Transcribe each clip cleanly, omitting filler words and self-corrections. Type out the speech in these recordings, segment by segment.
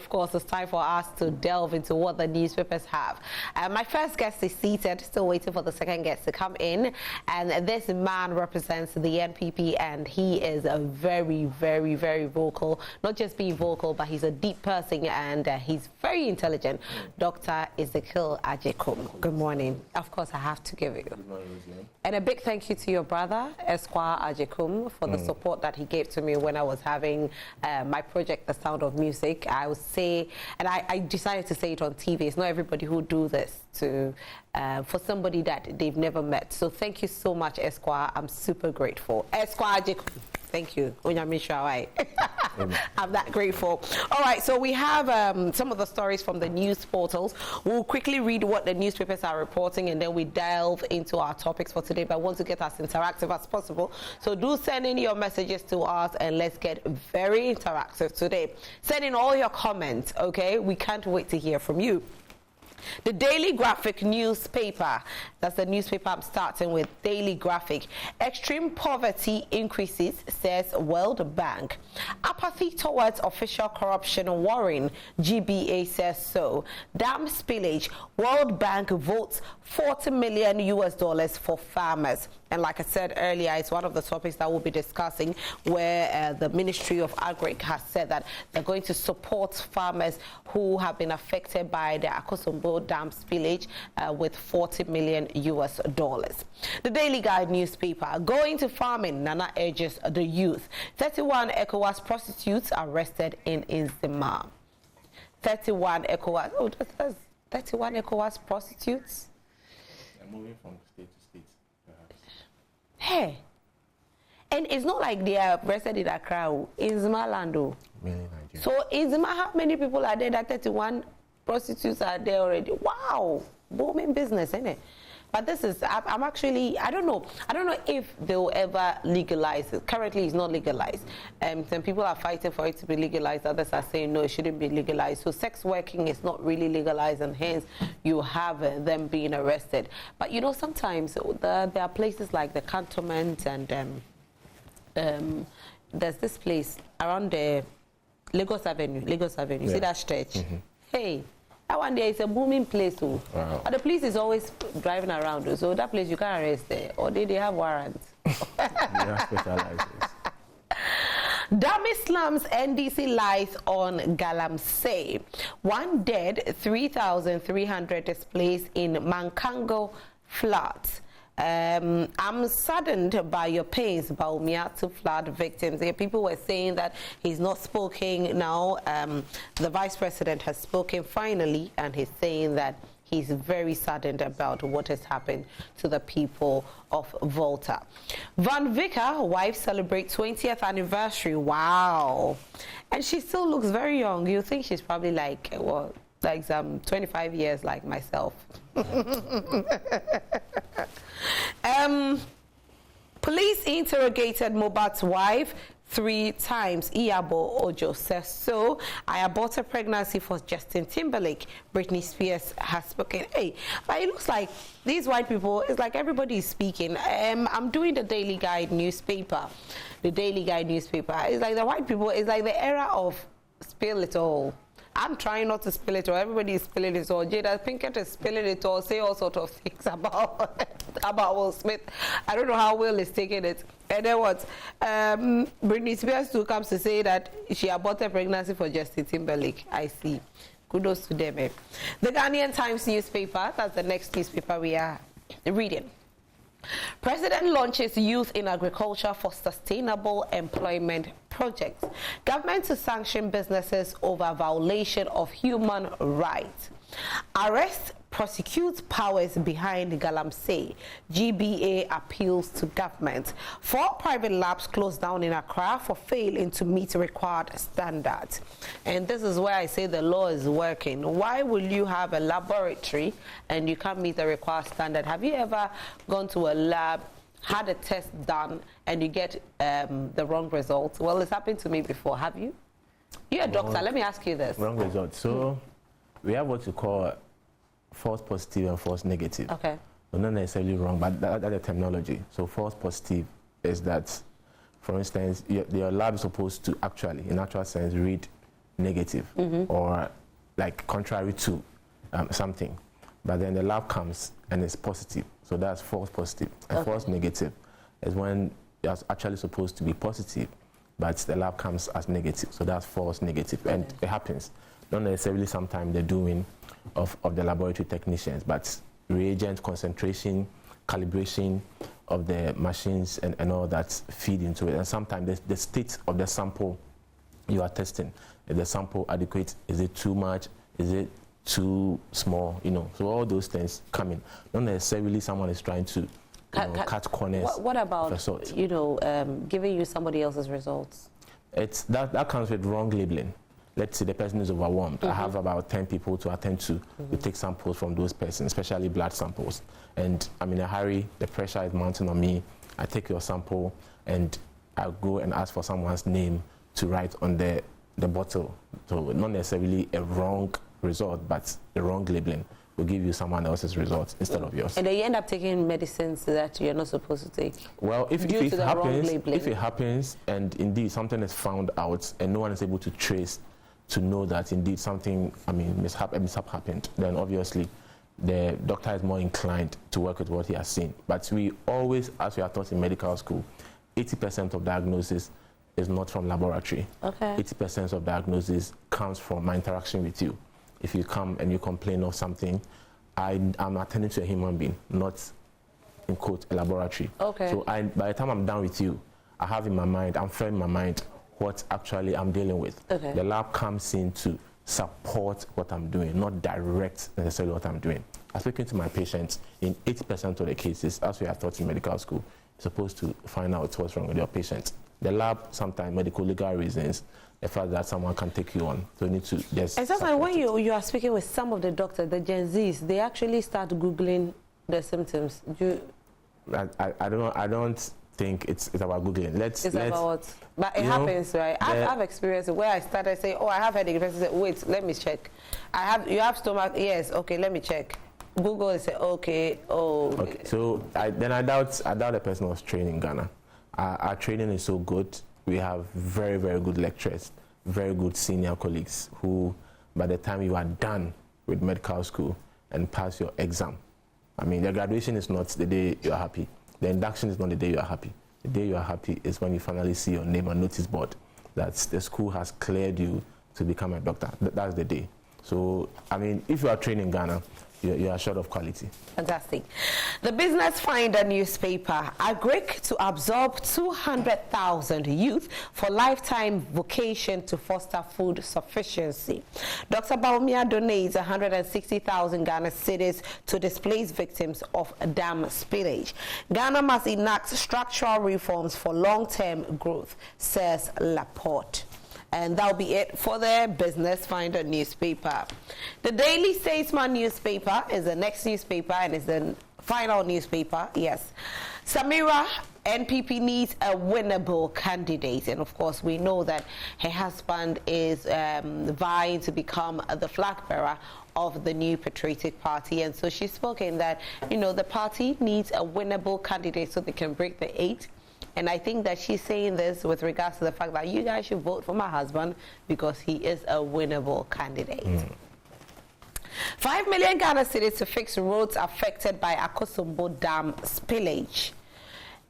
of course, it's time for us to delve into what the newspapers have. My first guest is seated, still waiting for the second guest to come in. And this man represents the NPP, and he is a very, very, very vocal. Not just being vocal, but he's a deep person, and he's very intelligent. Dr. Ezekiel Ajekum. Good morning. Of course, I have to give you. Good morning, Rosemary. And a big thank you to your brother, Esquire Ajekum, for the support that he gave to me when I was having my project, The Sound of Music. I would say, and I decided to say it on TV, it's not everybody who do this to for somebody that they've never met. So thank you so much, Esquire. I'm super grateful. Esquire Ajekum. Thank you. I'm that grateful. All right, so we have some of the stories from the news portals. We'll quickly read what the newspapers are reporting, and then we delve into our topics for today. But I want to get as interactive as possible. So do send in your messages to us, and let's get very interactive today. Send in all your comments, okay? We can't wait to hear from you. The Daily Graphic newspaper, that's the newspaper I'm starting with, Daily Graphic. Extreme poverty increases, says World Bank. Apathy towards official corruption worrying, GBA says so. Dam spillage, World Bank votes $40 million for farmers. And like I said earlier, it's one of the topics that we'll be discussing, where the Ministry of Agric has said that they're going to support farmers who have been affected by the Akosombo Dam spillage with $40 million. The Daily Guide newspaper, going to farming, Nana urges the youth. 31 ECOWAS prostitutes arrested in Inzima. 31 ECOWAS, oh, that's 31 ECOWAS prostitutes? They're moving from state to state, perhaps. Hey, and it's not like they are arrested in Accra, Inzima Lando. Mainly Nigeria. So Inzima, how many people are there? That 31 prostitutes are there already. Wow, booming business, isn't it? But this is, I'm actually, I don't know if they'll ever legalize it. Currently, it's not legalized. Some people are fighting for it to be legalized. Others are saying, no, it shouldn't be legalized. So sex working is not really legalized, and hence you have them being arrested. But, you know, sometimes there are places like the cantonment, and there's this place around the Lagos Avenue. Yeah. See that stretch? Hey. That one there is a booming place, too. Wow. But the police is always driving around, so that place you can't arrest there. Or they have warrants. They are specialized. Dummy slums NDC lies on Galamsey. 1 dead, 3,300 displaced in Mankango floods. I'm saddened by your pains, Baumiatu flood victims. People were saying that he's not speaking now. The vice president has spoken finally, and he's saying that he's very saddened about what has happened to the people of Volta. Van Vicker, wife, celebrates 20th anniversary. Wow. And she still looks very young. You think she's probably like, well, like some 25 years like myself. Police interrogated Mobat's wife 3 times. Iyabo Ojo says so. I aborted pregnancy for Justin Timberlake. Britney Spears has spoken. Hey, but it looks like these white people, it's like everybody is speaking. I'm doing the Daily Guide newspaper. The Daily Guide newspaper. It's like the white people, it's like the era of spill it all. I'm trying not to spill it all. Everybody is spilling it all. Jada Pinkett is spilling it all. Say all sorts of things about Will Smith. I don't know how Will is taking it. And then what? Britney Spears too comes to say that she aborted pregnancy for Justin Timberlake. I see. Kudos to them. Eh? The Ghanaian Times newspaper. That's the next newspaper we are reading. President launches Youth in Agriculture for Sustainable Employment Projects. Government to sanction businesses over violation of human rights. Arrest prosecutes powers behind Galamsey. GBA appeals to government. 4 private labs closed down in Accra for failing to meet required standards. And this is where I say the law is working. Why will you have a laboratory and you can't meet the required standard? Have you ever gone to a lab, had a test done, and you get the wrong result? Well, it's happened to me before. Have you? You're a doctor. Let me ask you this. Wrong result. So we have what you call false positive and false negative. Okay. So not necessarily wrong, but that's the terminology. So false positive is that, for instance, your lab is supposed to actually, in actual sense, read negative or like contrary to something. But then the lab comes and it's positive. So that's false positive. And false negative is when it's actually supposed to be positive, but the lab comes as negative. So that's false negative. And it happens. Not necessarily sometimes the doing of the laboratory technicians, but reagent concentration, calibration of the machines and all that feed into it. And sometimes the state of the sample you are testing, is the sample adequate? Is it too much? Is it too small? You know, so all those things come in. Not necessarily someone is trying to cut corners. What about, giving you somebody else's results? It's that comes with wrong labeling. Let's say the person is overwhelmed. I have about 10 people to attend to. We take samples from those persons, especially blood samples. And I'm in a hurry, the pressure is mounting on me. I take your sample and I go and ask for someone's name to write on the bottle. So not necessarily a wrong result, but the wrong labeling will give you someone else's results instead of yours. And then you end up taking medicines that you're not supposed to take. Well, if it happens and indeed something is found out and no one is able to trace to know that indeed something, a mishap happened, then obviously the doctor is more inclined to work with what he has seen. But we always, as we are taught in medical school, 80% of diagnosis is not from laboratory. 80% of diagnosis comes from my interaction with you. If you come and you complain of something, I'm attending to a human being, not, in quote, a laboratory. So by the time I'm done with you, I have in my mind, I'm firm in my mind what actually I'm dealing with. The lab comes in to support what I'm doing, not direct necessarily what I'm doing. I'm speaking to my patients in 80% of the cases, as we are taught in medical school, you're supposed to find out what's wrong with your patient. The lab, sometimes medical legal reasons, the fact that someone can take you on. So you need to just... And sometimes when you are speaking with some of the doctors, the Gen Zs, they actually start Googling the symptoms. I don't think it's about Googling. It's about what? But it happens, right? I've experienced it where I started saying, oh, I have headache. The person said, wait, let me check. You have stomach? Yes, okay, let me check. Google and say, okay. So I doubt the person was trained in Ghana. Our training is so good. We have very, very good lecturers, very good senior colleagues who, by the time you are done with medical school and pass your exam, the graduation is not the day you are happy. The induction is not the day you are happy. The day you are happy is when you finally see your name on notice board that the school has cleared you to become a doctor. That's the day. So, if you are trained in Ghana, you are short of quality. Fantastic. The Business Finder newspaper agreed to absorb 200,000 youth for lifetime vocation to foster food sufficiency. Dr. Baumia donates 160,000 Ghana cedis to displaced victims of dam spillage. Ghana must enact structural reforms for long-term growth, says Laporte. And that'll be it for the Business Finder newspaper. The Daily Statesman newspaper is the next newspaper and is the final newspaper. Yes. Samira, NPP needs a winnable candidate. And of course, we know that her husband is vying to become the flag bearer of the new Patriotic Party. And so she's spoken that, the party needs a winnable candidate so they can break the 8. And I think that she's saying this with regards to the fact that you guys should vote for my husband because he is a winnable candidate. 5 million Ghana cedis to fix roads affected by Akosombo Dam spillage.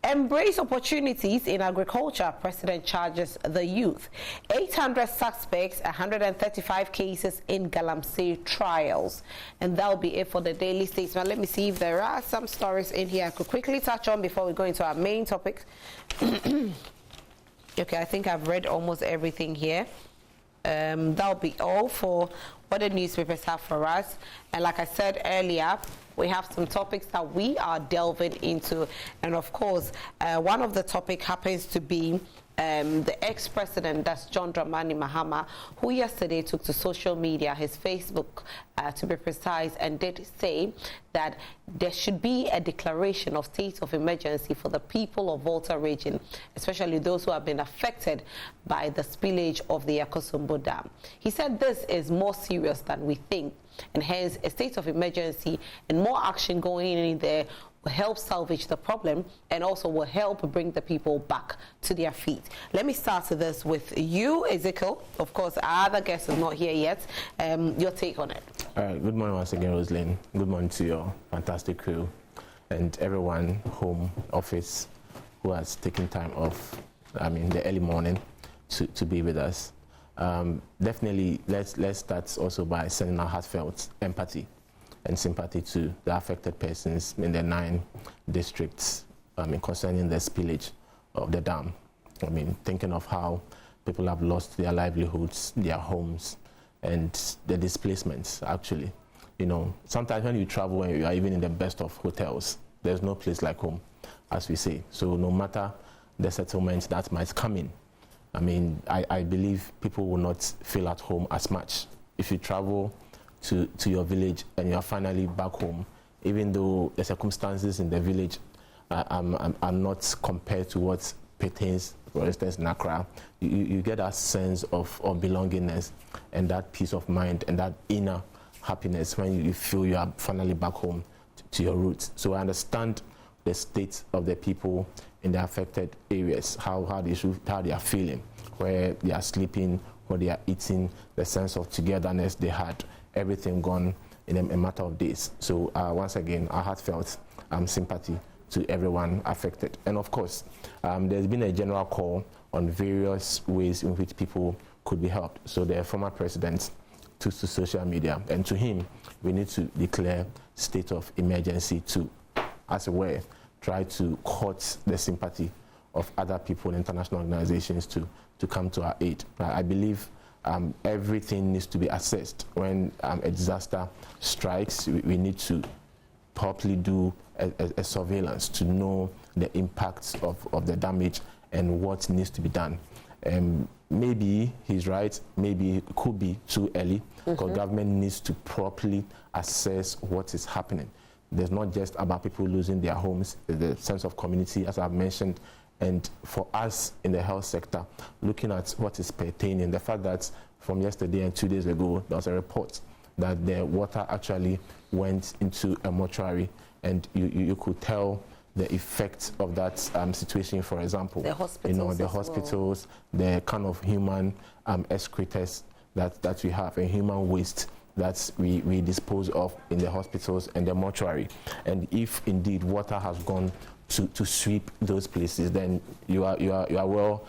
Embrace opportunities in agriculture, President charges the youth. 800 suspects, 135 cases in Galamsey trials. And that'll be it for the Daily Statesman. Let me see if there are some stories in here I could quickly touch on before we go into our main topics. Okay, I think I've read almost everything here. That'll be all for what the newspapers have for us. And like I said earlier, we have some topics that we are delving into. And of course, one of the topics happens to be the ex-president, that's John Dramani Mahama, who yesterday took to social media, his Facebook to be precise, and did say that there should be a declaration of state of emergency for the people of Volta region, especially those who have been affected by the spillage of the Akosombo Dam. He said this is more serious than we think, and hence a state of emergency and more action going in there will help salvage the problem and also will help bring the people back to their feet. Let me start this with you, Ezekiel. Of course, our other guest is not here yet. Your take on it. Good morning once again, Rosalind. Good morning to your fantastic crew and everyone home office who has taken time off, the early morning to be with us. Definitely, let's start also by sending our heartfelt empathy and sympathy to the affected persons in the 9 districts concerning the spillage of the dam. Thinking of how people have lost their livelihoods, their homes, and the displacements, actually. Sometimes when you travel and you are even in the best of hotels, there's no place like home, as we say. So no matter the settlement that might come in, I believe people will not feel at home as much. If you travel to your village and you are finally back home, even though the circumstances in the village are not compared to what pertains, for instance, in Accra, you get that sense of belongingness and that peace of mind and that inner happiness when you feel you are finally back home to your roots. So I understand the state of the people in the affected areas, how they are feeling, where they are sleeping, where they are eating, the sense of togetherness they had, everything gone in a matter of days. So once again, our heartfelt sympathy to everyone affected. And of course, there's been a general call on various ways in which people could be helped. So the former president took to social media, and to him, we need to declare state of emergency to, as it were, try to court the sympathy of other people and international organizations to come to our aid. I believe everything needs to be assessed. When a disaster strikes, we need to properly do a surveillance to know the impacts of the damage and what needs to be done. Maybe he's right, maybe it could be too early, because government needs to properly assess what is happening. There's not just about people losing their homes, the sense of community, as I've mentioned, and for us in the health sector, looking at what is pertaining, the fact that from yesterday and 2 days ago, there was a report that the water actually went into a mortuary, and you could tell the effects of that situation. For example, the hospitals, the kind of human excretors that we have, and human waste that we dispose of in the hospitals and the mortuary. And if indeed water has gone to sweep those places, then you are well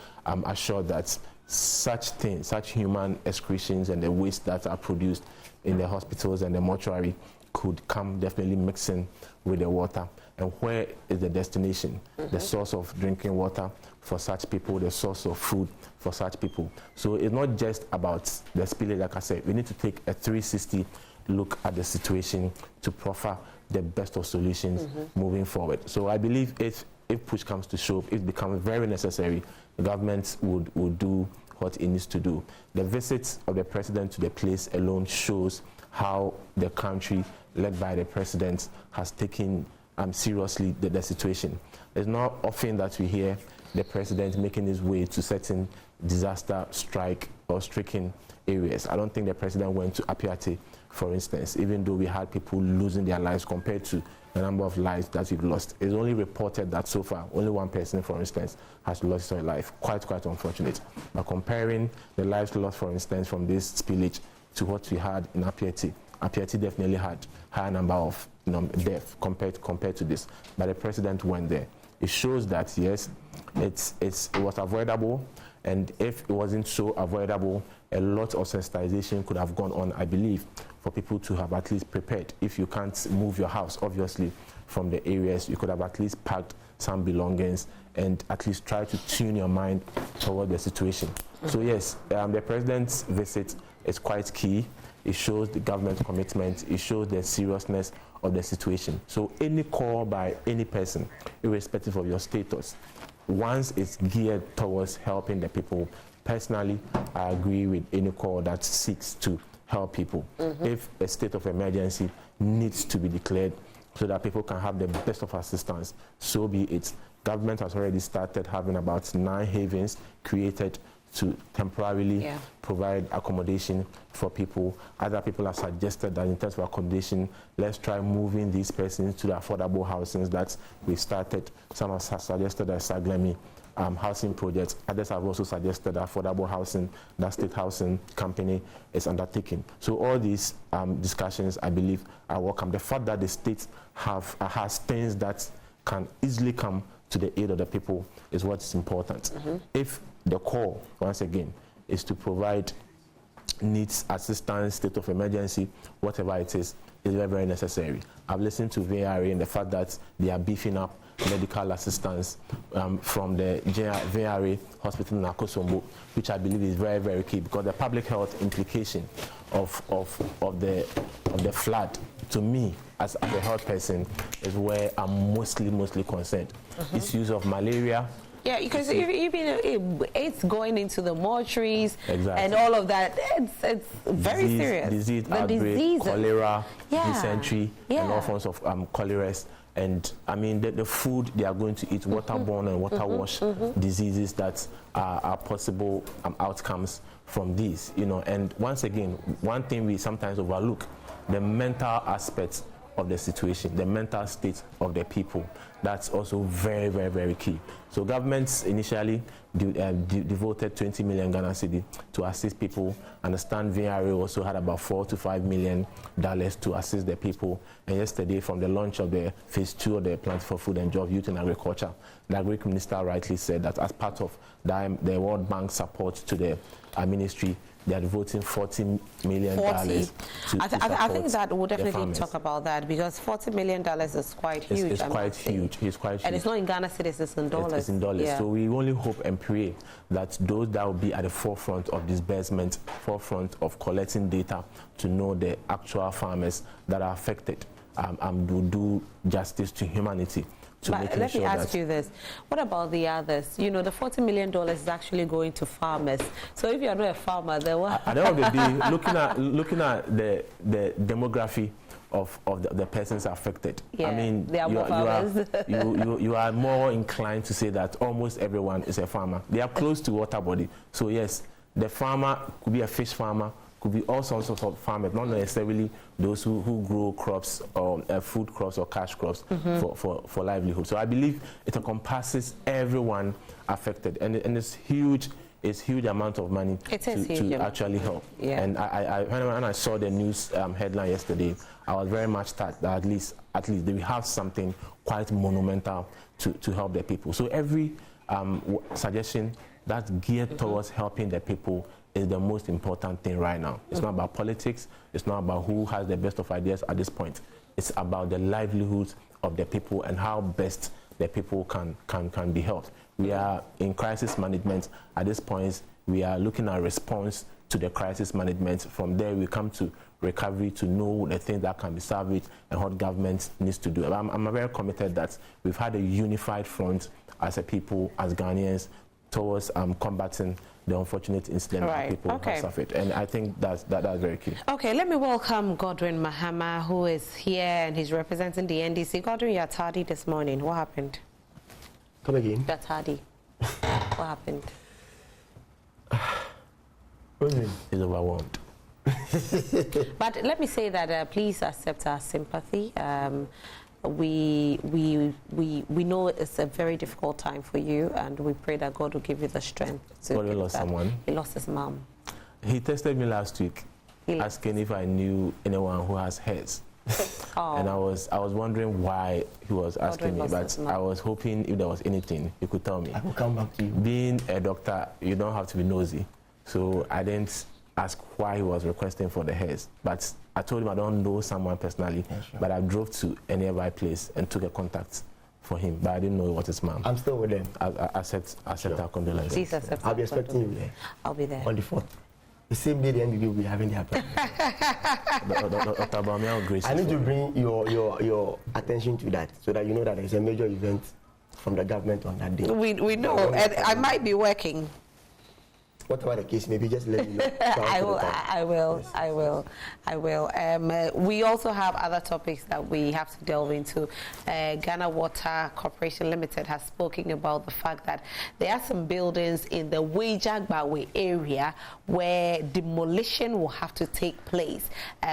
assured that such things, such human excretions and the waste that are produced in the hospitals and the mortuary could come definitely mixing with the water. And where is the destination? The source of drinking water for such people, the source of food for such people. So it's not just about the spillage, like I said. We need to take a 360 look at the situation to proffer the best of solutions moving forward. So I believe if push comes to shove, it becomes very necessary, the government would do what it needs to do. The visit of the president to the place alone shows how the country, led by the president, has taken seriously the situation. It's not often that we hear the president making his way to certain disaster strike or stricken areas. I don't think the president went to Apiate, for instance, even though we had people losing their lives compared to the number of lives that we've lost. It's only reported that so far, only one person, for instance, has lost their life. Quite unfortunate. But comparing the lives lost, for instance, from this spillage to what we had in Apiate, Apiate definitely had higher number of deaths compared to this. But the president went there. It shows that yes, it was avoidable, and if it wasn't so avoidable, a lot of sensitization could have gone on, I believe, for people to have at least prepared. If you can't move your house, obviously, from the areas, you could have at least packed some belongings and at least try to tune your mind toward the situation. So yes, the president's visit is quite key. It shows the government's commitment. It shows the seriousness of the situation. So any call by any person, irrespective of your status, once it's geared towards helping the people, personally, I agree with any call that seeks to help people. If a state of emergency needs to be declared so that people can have the best of assistance, so be it. Government has already started having about 9 havens created to temporarily provide accommodation for people. Other people have suggested that in terms of accommodation, let's try moving these persons to the affordable housing that we started. Some have suggested that Saglemi housing projects. Others have also suggested that affordable housing, that state housing company is undertaking. So all these discussions, I believe, are welcome. The fact that the state has things that can easily come to the aid of the people is what is important. If the call, once again, is to provide needs, assistance, state of emergency, whatever it is very, very necessary. I've listened to VRA and the fact that they are beefing up medical assistance from the VRA hospital in Akosombo, which I believe is very, very key, because the public health implication of the flood, to me, as a health person, is where I'm mostly concerned. Issues of malaria. Yeah, because even it's going into the mortuaries and all of that. It's very serious. Disease outbreak, cholera, dysentery, and all forms of choleras. And I mean, the food they are going to eat, waterborne and water-wash diseases that are possible outcomes from these. You know, and once again, one thing we sometimes overlook, the mental aspects of the situation, the mental state of the people. That's also very, very, very key. So governments initially devoted 20 million Ghana cedi to assist people. Understand VRA also had about $4 to $5 million to assist the people. And yesterday, from the launch of the phase 2 of the Plan for Food and Job, Youth and Agriculture, the Agric Minister rightly said that as part of the World Bank support to the ministry, they are devoting $40 million to I think that we'll definitely talk about that, because $40 million is quite huge. It's quite huge. It's quite huge. And it's not in Ghana cedis, it's in dollars. It's in dollars. Yeah. So we only hope and pray that those that will be at the forefront of disbursement, forefront of collecting data to know the actual farmers that are affected, will do justice to humanity. But let me ask you this. What about the others? You know, the $40 million is actually going to farmers. So if you're not a farmer, then what? At the end of the day, looking at the demography of the persons affected, I mean, you are more inclined to say that almost everyone is a farmer. They are close to water body. So yes, the farmer could be a fish farmer, could be all sorts of farmers, not necessarily those who grow crops or food crops or cash crops for livelihood. So I believe it encompasses everyone affected, and it's huge. It's huge amount of money to actually help. Yeah. And when I saw the news headline yesterday, I was very much touched that at least we have something quite monumental to help the people. So every suggestion that's geared towards helping the people is the most important thing right now. It's not about politics. It's not about who has the best of ideas at this point. It's about the livelihoods of the people and how best the people can be helped. We are in crisis management. At this point, we are looking at response to the crisis management. From there, we come to recovery to know the things that can be salvaged and what government needs to do. I'm very committed that we've had a unified front as a people, as Ghanaians, towards combating the unfortunate incident that people have suffered. And I think that's very key. Okay, let me welcome Godwin Mahama, who is here and he's representing the NDC. Godwin, you're tardy this morning. What happened? Come again? You're tardy. What happened? He's overwhelmed. But let me say that please accept our sympathy. We know it's a very difficult time for you, and we pray that God will give you the strength to. God lost someone. He lost his mom. He texted me last week asking if I knew anyone who has hairs. And I was wondering why he was asking me, but I was hoping if there was anything he could tell me. I will come back to you. Being a doctor, you don't have to be nosy, so I didn't ask why he was requesting for the hairs. But I told him I don't know someone personally, but I drove to a nearby place and took a contact for him, but I didn't know it was his mom. I'm still with them. I accept our condolences. Please accept. I'll be expecting you there. I'll be there. On the 4th. The same day the NDB will be having their party. I need to bring your attention to that, so that you know that there's a major event from the government on that day. We know, and I might be working. whatever the case may be, just let me know. I will. We also have other topics that we have to delve into. Ghana Water Corporation Limited has spoken about the fact that there are some buildings in the Wejagbawe area where demolition will have to take place.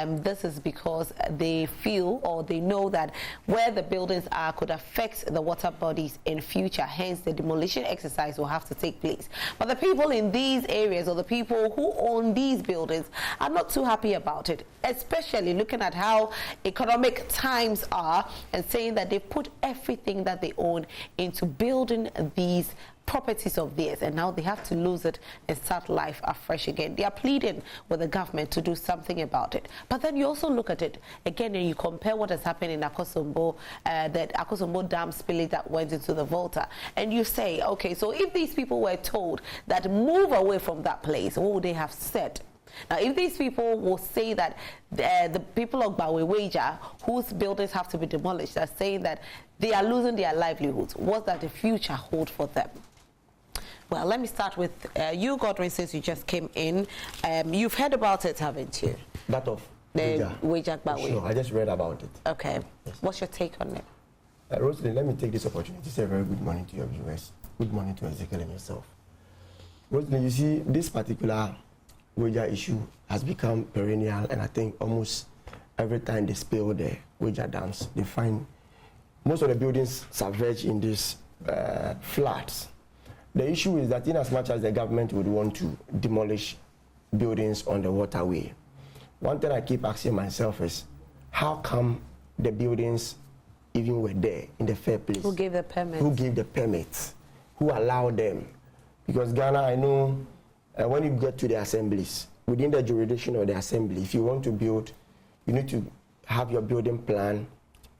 This is because they feel or they know that where the buildings are could affect the water bodies in future. Hence, the demolition exercise will have to take place. But the people in these areas, or the people who own these buildings, are not too happy about it, especially looking at how economic times are and saying that they've put everything that they own into building these properties of theirs, and now they have to lose it and start life afresh again. They are pleading with the government to do something about it. But then you also look at it again and you compare what has happened in Akosombo, that Akosombo Dam spillage that went into the Volta, and you say, okay, so if these people were told that move away from that place, what would they have said? Now, if these people will say that the people of Baweweja, whose buildings have to be demolished, are saying that they are losing their livelihoods, what does the future hold for them? Well, let me start with you, Godwin, since you just came in. You've heard about it, haven't you? That of the Wejagbawe. Sure, I just read about it. Okay. Yes. What's your take on it? Rosalie, let me take this opportunity to say a very good morning to your viewers. Good morning to Ezekiel and yourself. Rosalie, you see, this particular Weja issue has become perennial, and I think almost every time they spill the Weja dams, they find most of the buildings submerged in these floods. The issue is that in as much as the government would want to demolish buildings on the waterway, one thing I keep asking myself is, how come the buildings even were there in the first place? Who gave the permits? Who gave the permits? Who allowed them? Because Ghana, I know, when you get to the assemblies, within the jurisdiction of the assembly, if you want to build, you need to have your building plan,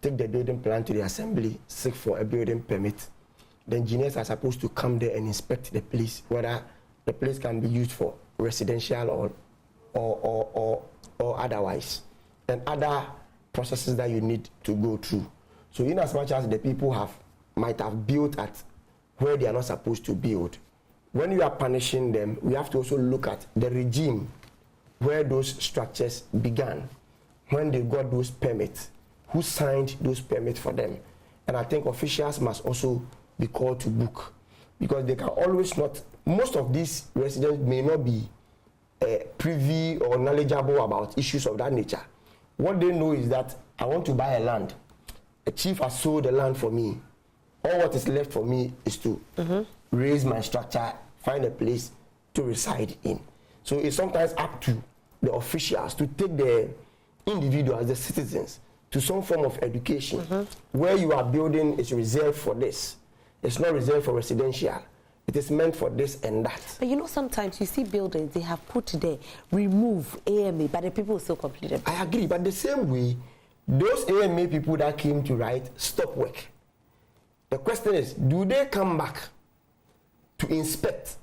take the building plan to the assembly, seek for a building permit. The engineers are supposed to come there and inspect the place, whether the place can be used for residential or otherwise, and other processes that you need to go through. So in as much as the people might have built at where they are not supposed to build, when you are punishing them, we have to also look at the regime where those structures began, when they got those permits, who signed those permits for them. And I think officials must also be called to book, because they can always not, most of these residents may not be privy or knowledgeable about issues of that nature. What they know is that I want to buy a land. A chief has sold the land for me. All what is left for me is to raise my structure, find a place to reside in. So it's sometimes up to the officials to take the individuals, the citizens, to some form of education. Where you are building is reserved for this. It's not reserved for residential. It is meant for this and that. But you know, sometimes you see buildings, they have put there, remove AMA, but the people still complete it. I agree, but the same way, those AMA people that came to write stop work, the question is, do they come back to inspect,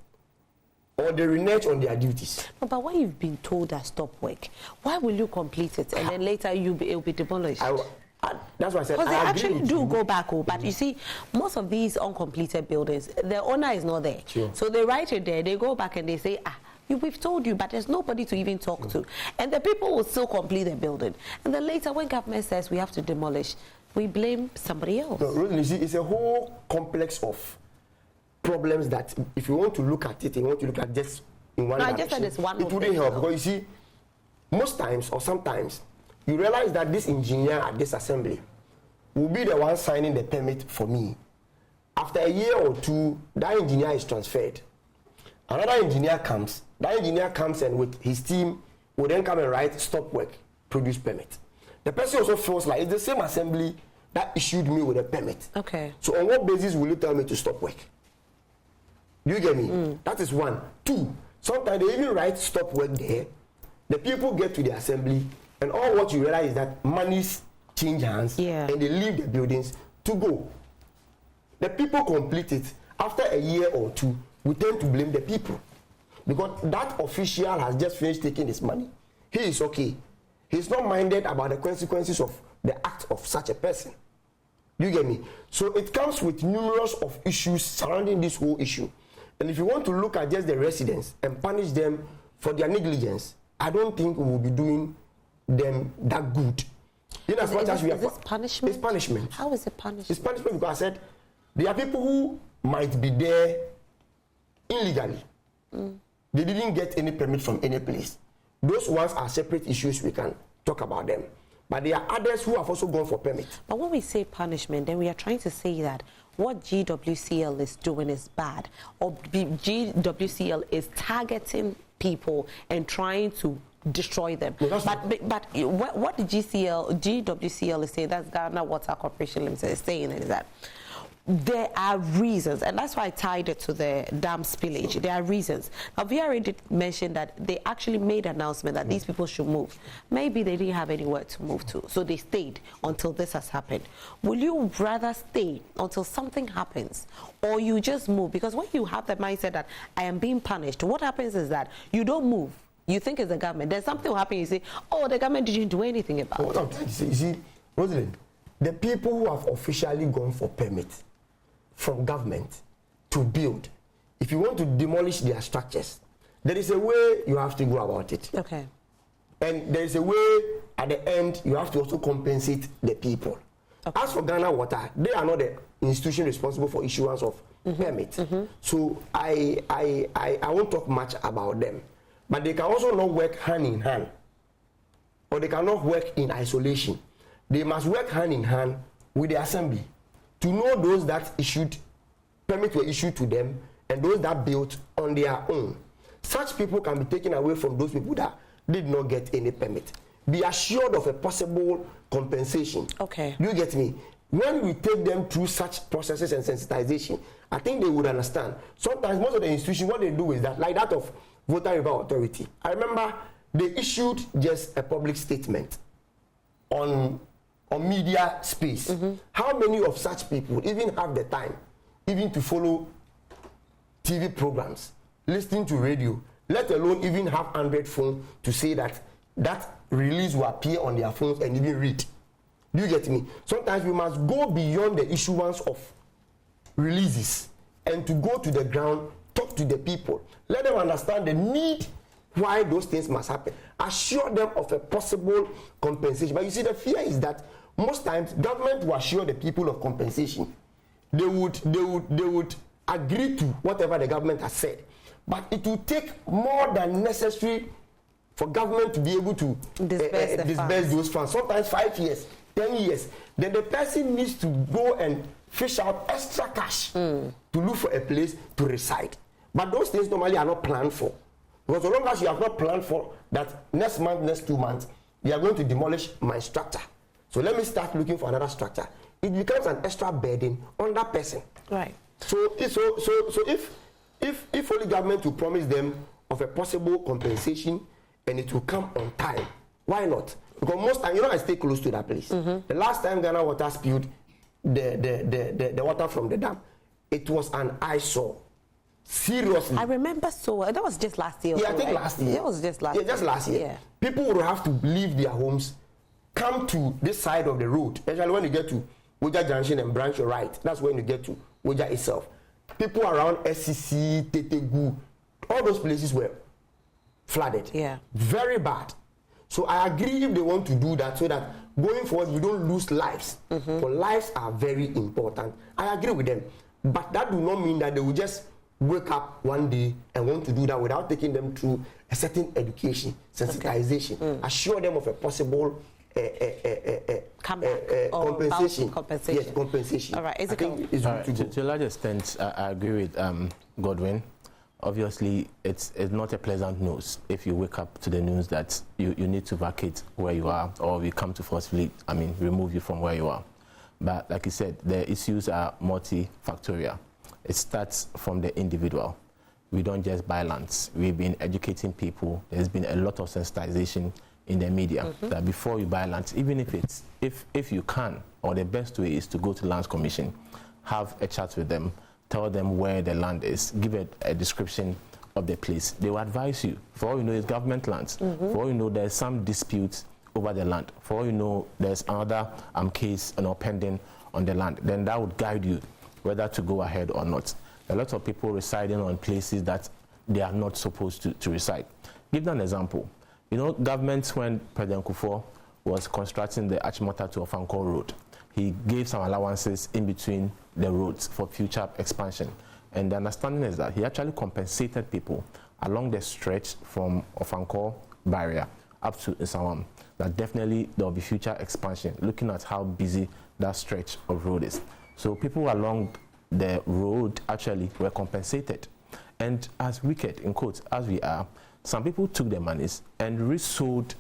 or they renege on their duties? No, but when you've been told that stop work, why will you complete it and then later it will be demolished? That's why I said, because they actually do go back, but you see, most of these uncompleted buildings, the owner is not there. Sure. So they write it there, they go back and they say, we've told you, but there's nobody to even talk to. And the people will still complete the building. And then later, when government says we have to demolish, we blame somebody else. No, you see, it's a whole complex of problems that if you want to look at it, and you want to look at just in one direction, I just said it's one it wouldn't help. Because you see, most times or sometimes, you realize that this engineer at this assembly will be the one signing the permit for me. After a year or two, that engineer is transferred. Another engineer comes. That engineer comes and with his team will then come and write stop work, produce permit. The person also feels like it's the same assembly that issued me with a permit. Okay. So on what basis will you tell me to stop work? Do you get me? That is one. Two, sometimes they even write stop work there. The people get to the assembly, and all what you realize is that monies change hands, and they leave the buildings to go. The people complete it. After a year or two, we tend to blame the people, because that official has just finished taking his money. He is okay. He's not minded about the consequences of the act of such a person. Do you get me? So it comes with numerous of issues surrounding this whole issue. And if you want to look at just the residents and punish them for their negligence, I don't think we will be doing them that good. In as much as we are, is this punishment? It's punishment. How is it punishment? It's punishment because I said there are people who might be there illegally. They didn't get any permit from any place. Those ones are separate issues. We can talk about them. But there are others who have also gone for permit. But when we say punishment, then we are trying to say that what GWCL is doing is bad, or GWCL is targeting people and trying to destroy them. No, but what the GWCL is saying, that's Ghana Water Corporation Limited, is saying is that there are reasons, and that's why I tied it to the dam spillage. There are reasons. Now, we already mentioned that they actually made an announcement that these people should move. Maybe they didn't have anywhere to move to, so they stayed until this has happened. Will you rather stay until something happens, or you just move? Because when you have the mindset that I am being punished, what happens is that you don't move. You think it's the government. There's something will happen, you say, oh, the government didn't do anything about it. What I'm trying to say, you see, Rosalind, the people who have officially gone for permits from government to build, if you want to demolish their structures, there is a way you have to go about it. Okay. And there is a way at the end you have to also compensate the people. Okay. As for Ghana Water, they are not the institution responsible for issuance of permits. So I won't talk much about them. But they can also not work hand in hand, or they cannot work in isolation. They must work hand in hand with the assembly to know those that issued permits were issued to them and those that built on their own. Such people can be taken away from those people that did not get any permit. Be assured of a possible compensation. Okay. You get me? When we take them through such processes and sensitization, I think they would understand. Sometimes most of the institutions, what they do is that, like that of Water River Authority. I remember they issued just a public statement on media space. How many of such people even have the time even to follow TV programs, listening to radio, let alone even have Android phone to say that that release will appear on their phones and even read? Do you get me? Sometimes we must go beyond the issuance of releases and to go to the ground, talk to the people, let them understand the need why those things must happen, assure them of a possible compensation. But you see, the fear is that most times government will assure the people of compensation. They would agree to whatever the government has said, but it will take more than necessary for government to be able to disburse those funds. Sometimes 5 years, 10 years. Then the person needs to go and fish out extra cash to look for a place to reside. But those things normally are not planned for. Because as long as you have not planned for that next month, next 2 months, they are going to demolish my structure. So let me start looking for another structure. It becomes an extra burden on that person. Right. So if only government will promise them of a possible compensation and it will come on time, why not? Because most time, I stay close to that place. The last time Ghana Water spilled the water from the dam, it was an eyesore. Seriously. I remember so. That was just last year. Yeah, I think last year. It was just last year. Yeah, just last year. Yeah. People would have to leave their homes, come to this side of the road. Especially when you get to Woja Junction and branch your right. That's when you get to Woja itself. People around SCC, Tetegu, all those places were flooded. Yeah. Very bad. So I agree if they want to do that so that going forward we don't lose lives. For lives are very important. I agree with them. But that do not mean that they will just wake up one day and want to do that without taking them through a certain education, sensitization, assure them of a possible compensation. Compensation. Yes, compensation. All right, I think it's all right, to a large extent, I agree with Godwin. Obviously, it's not a pleasant news if you wake up to the news that you need to vacate where you are, or we come to forcefully, remove you from where you are. But like you said, the issues are multifactorial. It starts from the individual. We don't just buy lands. We've been educating people. There's been a lot of sensitization in the media that before you buy lands, even if you can, or the best way is to go to Lands Commission, have a chat with them, tell them where the land is, give it a description of the place. They will advise you. For all you know, it's government lands. For all you know, there's some disputes over the land. For all you know, there's another case pending on the land. Then that would guide you whether to go ahead or not. a lot of people residing on places that they are not supposed to reside. Give them an example. You know, government, when President Kufuor was constructing the Achimota to Ofankor Road, he gave some allowances in between the roads for future expansion. And the understanding is that he actually compensated people along the stretch from Ofankor barrier up to Nsawam. That definitely there will be future expansion, looking at how busy that stretch of road is. So people along the road actually were compensated. And as wicked, in quotes, as we are, some people took their monies and resold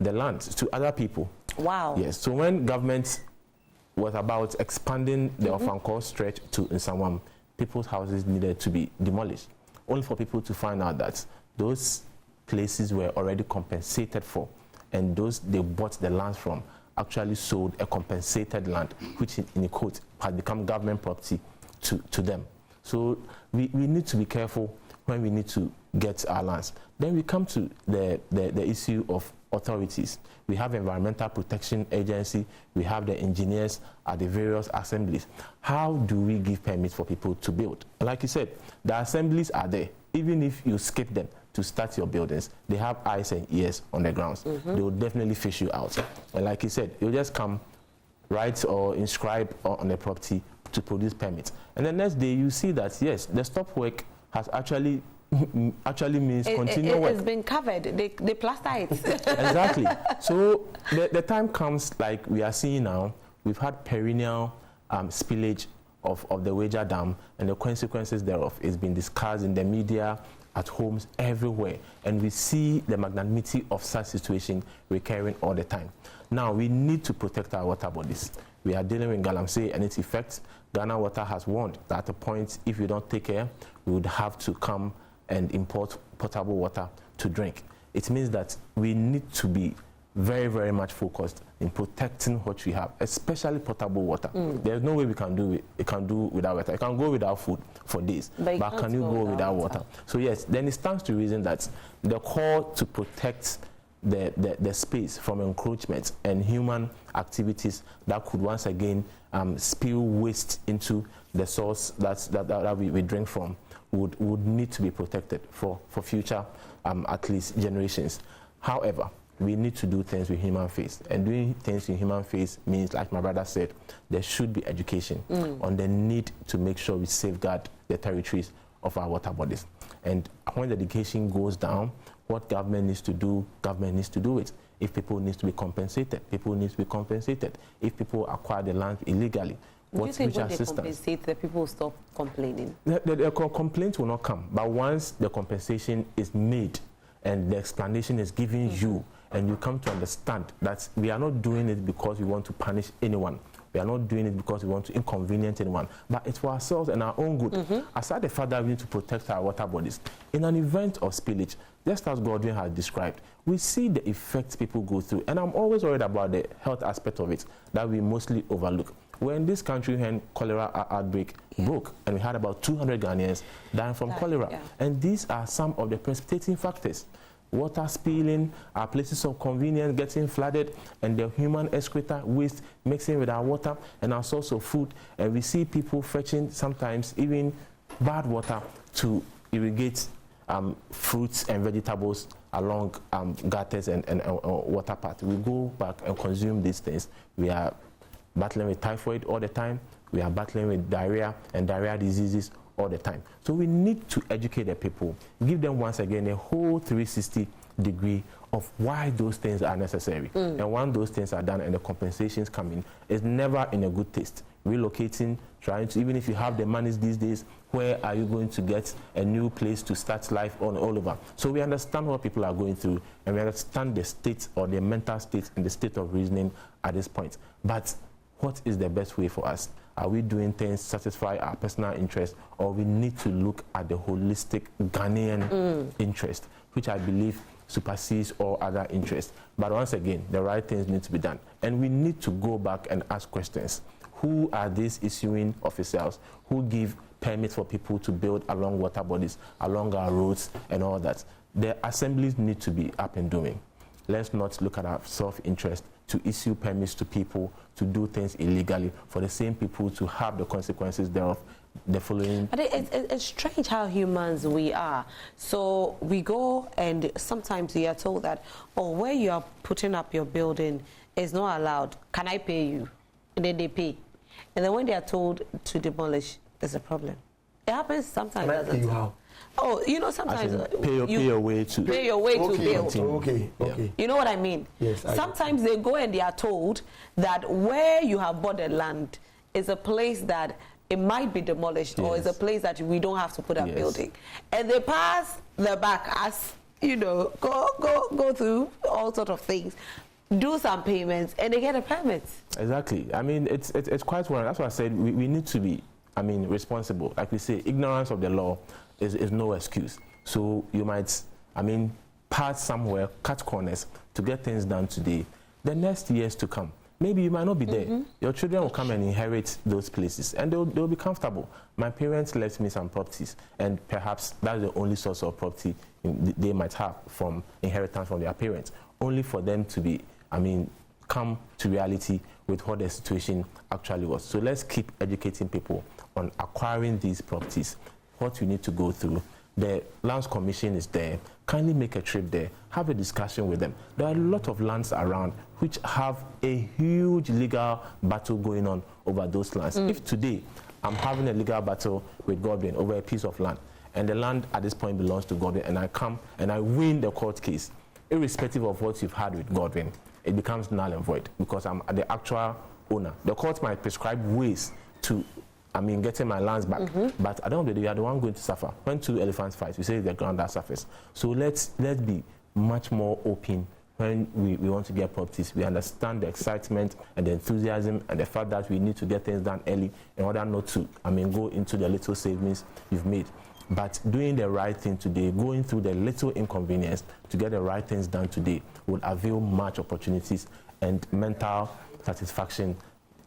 the land to other people. Wow. Yes, so when government was about expanding the Ofankor stretch to Nsawam, people's houses needed to be demolished, only for people to find out that those places were already compensated for, and those they bought the land from actually sold a compensated land, which in a quote had become government property to them. So we need to be careful when we need to get our lands. Then we come to the issue of authorities. We have Environmental Protection Agency, we have the engineers at the various assemblies. How do we give permits for people to build? Like you said, the assemblies are there. Even if you skip them to start your buildings, they have eyes and ears on the grounds. They will definitely fish you out. And like you said, you'll just come, write or inscribe on the property to produce permits. And the next day you see that, yes, the stop work has actually means continue work. It's been covered. They plaster it. Exactly. So the time comes, like we are seeing now, we've had perennial spillage of the Wager Dam, and the consequences thereof is being discussed in the media, at homes, everywhere. And we see the magnanimity of such situation recurring all the time. Now, we need to protect our water bodies. We are dealing with Galamsey and its effects. Ghana Water has warned that at a point, if we don't take care, we would have to come and import potable water to drink. It means that we need to be very, very much focused in protecting what we have, especially potable water. There's no way we can do it. It can do without water. It can go without food for days, but can you go without water? So yes, then it stands to reason that the call to protect the space from encroachment and human activities that could once again spill waste into the source that we drink from would need to be protected for future at least generations. However, we need to do things with human face, and doing things in human face means, like my brother said, there should be education on the need to make sure we safeguard the territories of our water bodies. And when the education goes down, what government needs to do, government needs to do it. If people need to be compensated, people need to be compensated. If people acquire the land illegally, do you think when they compensate, the people will stop complaining? The complaint will not come, but once the compensation is made and the explanation is given you, and you come to understand that we are not doing it because we want to punish anyone. We are not doing it because we want to inconvenience anyone, but it's for ourselves and our own good. Aside the fact that we need to protect our water bodies, in an event of spillage, just as Godwin has described, we see the effects people go through. And I'm always worried about the health aspect of it that we mostly overlook. We're in this country when cholera outbreak broke, and we had about 200 Ghanaians dying from cholera. And these are some of the precipitating factors. Water spilling, our places of convenience getting flooded, and the human excreta waste mixing with our water and our source of food. And we see people fetching sometimes even bad water to irrigate fruits and vegetables along gutters and water paths. We go back and consume these things. We are battling with typhoid all the time. We are battling with diarrhea and diarrhea diseases all the time. So we need to educate the people, give them once again a whole 360 degree of why those things are necessary. And when those things are done and the compensations come in, it's never in a good taste. Relocating, trying to, even if you have the monies these days, where are you going to get a new place to start life on all over? So we understand what people are going through, and we understand the state or the mental state and the state of reasoning at this point. But what is the best way for us? Are we doing things to satisfy our personal interest, or we need to look at the holistic Ghanaian interest, which I believe supersedes all other interests? But once again, the right things need to be done. And we need to go back and ask questions. Who are these issuing officials who give permits for people to build along water bodies, along our roads and all that? The assemblies need to be up and doing. Let's not look at our self-interest to issue permits to people to do things illegally for the same people to have the consequences thereof the following. But it's strange how humans we are. So we go and sometimes we are told that, oh, where you are putting up your building is not allowed. Can I pay you? And then they pay. And then when they are told to demolish, there's a problem. It happens sometimes. Can I pay you how? Oh, you know, sometimes pay your way to build. Okay. You know what I mean? Yes. Sometimes they go and they are told that where you have bought the land is a place that it might be demolished, or is a place that we don't have to put up building. And they pass the back as, you know, go through all sorts of things, do some payments, and they get a permit. Exactly. I mean, it's quite well. That's why I said we need to be, I mean, responsible. Like we say, ignorance of the law is no excuse. So you might, I mean, pass somewhere, cut corners to get things done today. The next years to come, maybe you might not be there. Your children will come and inherit those places, and they'll be comfortable. My parents left me some properties, and perhaps that's the only source of property they might have from inheritance from their parents, only for them to be, I mean, come to reality with what the situation actually was. So let's keep educating people on acquiring these properties, what you need to go through. The Lands Commission is there. Kindly make a trip there. Have a discussion with them. There are a lot of lands around which have a huge legal battle going on over those lands. If today I'm having a legal battle with Godwin over a piece of land, and the land at this point belongs to Godwin, and I come and I win the court case, irrespective of what you've had with Godwin, it becomes null and void because I'm the actual owner. The court might prescribe ways to, I mean, getting my lands back, but at the end of the day, you are the one going to suffer. When two elephants fight, we say it's the ground that suffers. So let's be much more open when we want to get properties. We understand the excitement and the enthusiasm and the fact that we need to get things done early in order not to, I mean, go into the little savings you've made. But doing the right thing today, going through the little inconvenience to get the right things done today would avail much opportunities and mental satisfaction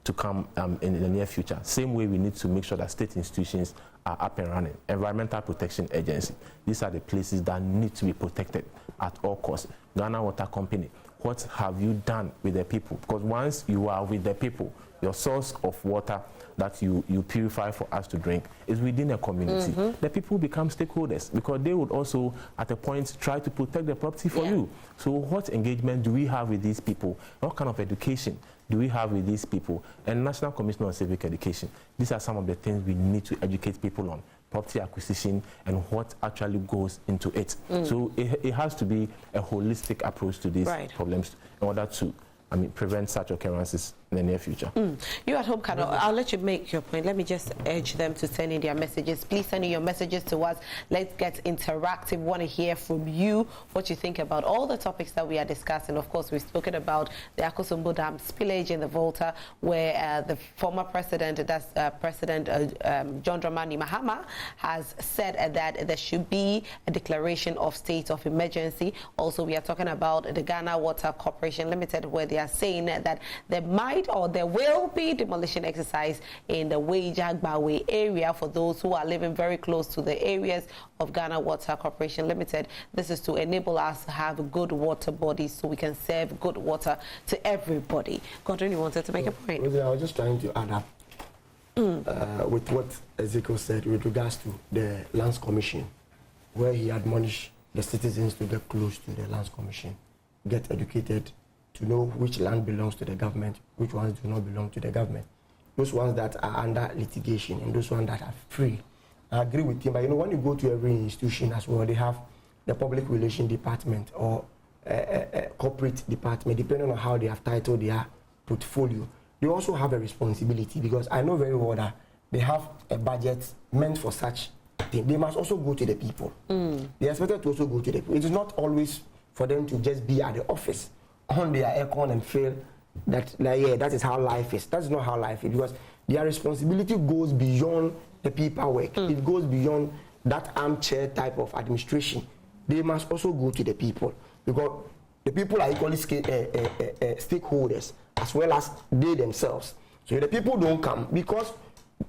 to come in the near future. Same way we need to make sure that state institutions are up and running. Environmental Protection Agency, these are the places that need to be protected at all costs. Ghana Water Company, what have you done with the people? Because once you are with the people, your source of water that you purify for us to drink is within a community. The people become stakeholders because they would also at a point try to protect the property for you. So what engagement do we have with these people? What kind of education do we have with these people? And National Commission on Civic Education, these are some of the things we need to educate people on. Property acquisition and what actually goes into it. So it has to be a holistic approach to these problems in order to, I mean, prevent such occurrences in the near future. You at home, Kano, I'll let you make your point. Let me just urge them to send in their messages. Please send in your messages to us. Let's get interactive. Want to hear from you what you think about all the topics that we are discussing. Of course, we've spoken about the Akosombo Dam spillage in the Volta, where the former president, that's President John Dramani Mahama, has said that there should be a declaration of state of emergency. Also, we are talking about the Ghana Water Corporation Limited, where they are saying that there might or there will be demolition exercise in the Weijagbawe area for those who are living very close to the areas of Ghana Water Corporation Limited. This is to enable us to have good water bodies so we can serve good water to everybody. Godwin, you wanted to make a point? I was just trying to add up with what Ezekiel said with regards to the Lands Commission, where he admonished the citizens to get close to the Lands Commission, get educated, to know which land belongs to the government, which ones do not belong to the government. Those ones that are under litigation and those ones that are free. I agree with him, but you know, when you go to every institution as well, they have the public relations department or corporate department, depending on how they have titled their portfolio. They also have a responsibility because I know very well that they have a budget meant for such thing. They must also go to the people. They are expected to also go to the people. It is not always for them to just be at the office on their aircon and feel that, like, yeah, that is how life is. That is not how life is, because their responsibility goes beyond the paperwork. It goes beyond that armchair type of administration. They must also go to the people, because the people are equally stakeholders as well as they themselves. So if the people don't come, because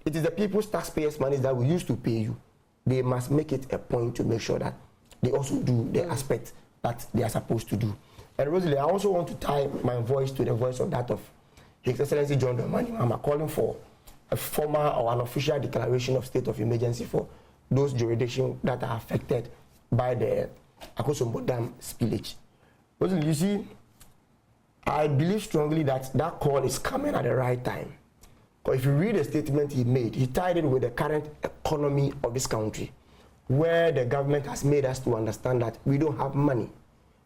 it is the people's taxpayers' money that we used to pay you, they must make it a point to make sure that they also do the aspect that they are supposed to do. And Rosalie, I also want to tie my voice to the voice of that of His Excellency John Dramani Mahama, calling for a formal or an official declaration of state of emergency for those jurisdictions that are affected by the Akosombo Dam spillage. Rosalie, you see, I believe strongly that that call is coming at the right time. Because if you read the statement he made, he tied it with the current economy of this country, where the government has made us to understand that we don't have money.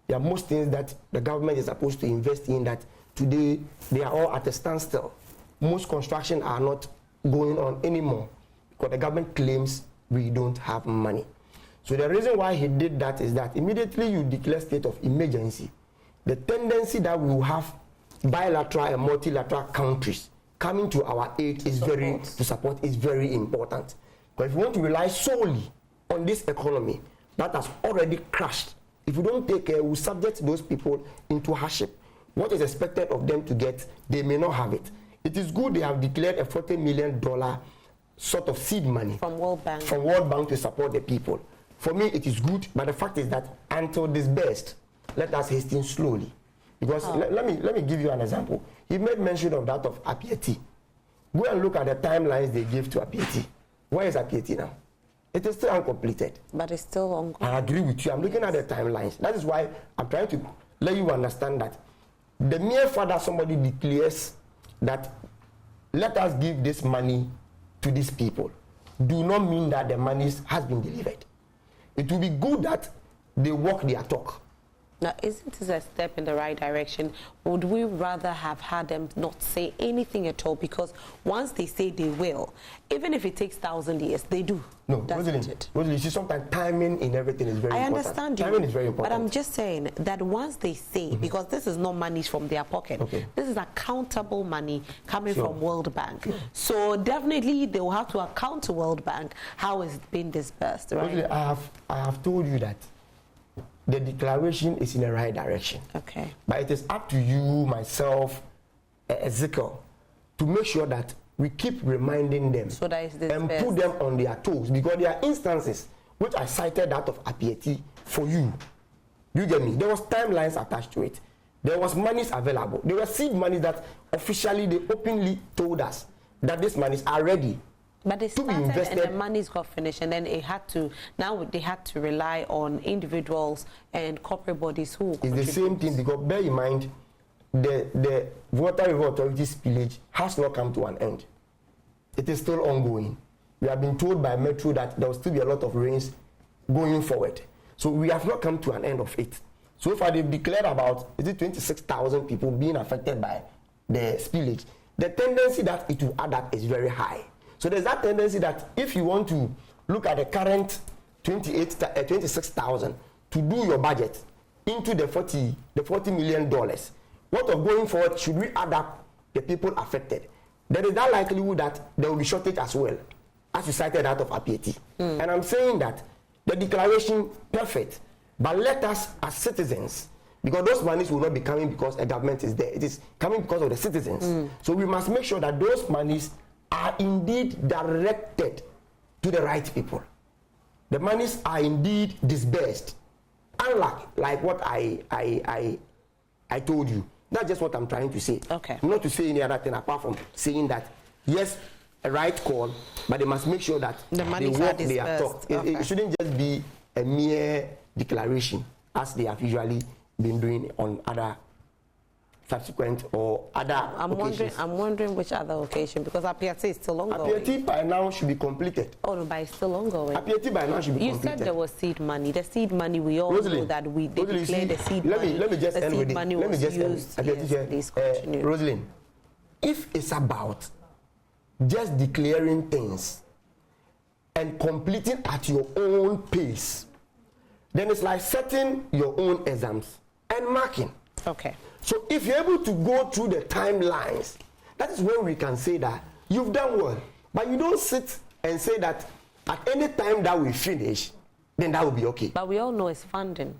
There are most things that the government is supposed to invest in that today they are all at a standstill. Most construction are not going on anymore because the government claims we don't have money. So the reason why he did that is that immediately you declare state of emergency, the tendency that we will have bilateral and multilateral countries coming to our aid is support is very important. But if you want to rely solely on this economy that has already crashed, if you don't take care, we subject those people into hardship. What is expected of them to get, they may not have it. It is good they have declared a $40 million sort of seed money from World Bank to support the people. For me, it is good, but the fact is that until disbursed, let us hasten slowly. Because let me give you an example. He made mention of that of Apieti. Go and look at the timelines they give to Apieti. Where is Apieti now? It is still uncompleted. But it's still ongoing. I agree with you. I'm looking at the timelines. That is why I'm trying to let you understand that the mere fact that somebody declares that let us give this money to these people do not mean that the money has been delivered. It will be good that they walk their talk. Now, isn't this a step in the right direction? Would we rather have had them not say anything at all? Because once they say they will, even if it takes 1,000 years, they do. No, Rosalie, you see, sometimes timing in everything is very important. I understand you. Timing is very important. But I'm just saying that once they say, because this is not money from their pocket, this is accountable money coming from World Bank. So definitely they will have to account to World Bank how it's been disbursed, right? Rosalie, I have told you that the declaration is in the right direction. Okay. But it is up to you, myself, Ezekiel, to make sure that we keep reminding them and put them on their toes. Because there are instances which I cited that of Apieti for you. You get me? There was timelines attached to it. There was monies available. There were seed money that officially they openly told us that these monies are ready. But they started and the money's got finished, and then they had to rely on individuals and corporate bodies who it's the same thing, because bear in mind the Water River Authority spillage has not come to an end. It is still ongoing. We have been told by Metro that there will still be a lot of rains going forward. So we have not come to an end of it. So far they've declared about 26,000 people being affected by the spillage. The tendency that it will add up is very high. So there's that tendency that if you want to look at the current 26,000 to do your budget into the $40 million, what of going forward should we add up the people affected? There is that likelihood that there will be shortage as well, as you cited out of Apieti. And I'm saying that the declaration, perfect, but let us as citizens, because those monies will not be coming because a government is there. It is coming because of the citizens. So we must make sure that those monies are indeed directed to the right people. The monies are indeed disbursed. Unlike like what I told you. That's just what I'm trying to say. Okay. Not to say any other thing apart from saying that yes, a right call, but they must make sure that the they walk their talk. It shouldn't just be a mere declaration as they have usually been doing on other subsequent or other occasions. I'm wondering which other occasion, because Apieti is still ongoing. Apieti by now should be completed. Oh no, but it's still ongoing. Apieti by now should be completed. You said there was seed money. The seed money, we all know that they declared the seed money. Let me just end with it. Let me just end. Please continue. Rosalind, if it's about just declaring things and completing at your own pace, then it's like setting your own exams and marking. Okay. So if you're able to go through the timelines, that is when we can say that you've done well. But you don't sit and say that at any time that we finish, then that will be okay. But we all know it's funding.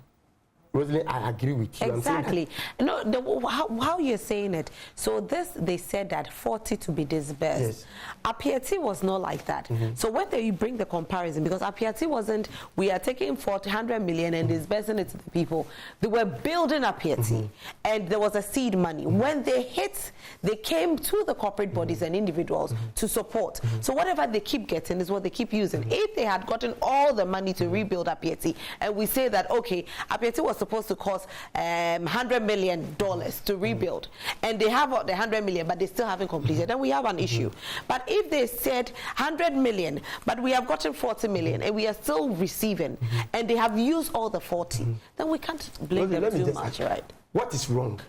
Rosalind, I agree with you. Exactly. No, how you're saying it. So this, they said that 40 to be disbursed. Yes. Apiati was not like that. So when you bring the comparison, because Apiati wasn't, we are taking 100 million and disbursing it to the people. They were building Apiati, and there was a seed money. When they hit, they came to the corporate bodies and individuals to support. So whatever they keep getting is what they keep using. If they had gotten all the money to rebuild Apiati, and we say that, okay, Apiati was supposed to cost $100 million to rebuild, and they have the 100 million, but they still haven't completed, then we have an issue. But if they said 100 million, but we have gotten 40 million, and we are still receiving, and they have used all the 40, then we can't blame them too much, right? What is wrong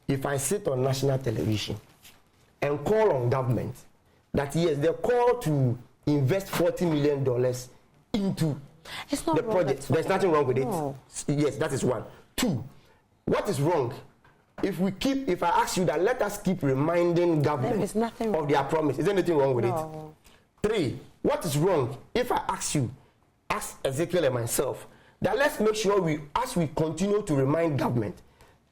if I sit on national television and call on government that, yes, they call to invest $40 million into it's not the wrong, project. There's nothing wrong with no. it. Yes, that is one. Two, what is wrong if I ask you that, let us keep reminding government of their promise? Is there anything wrong with no. it? Three, what is wrong if I ask Ezekiel and myself, that let's make sure as we continue to remind government,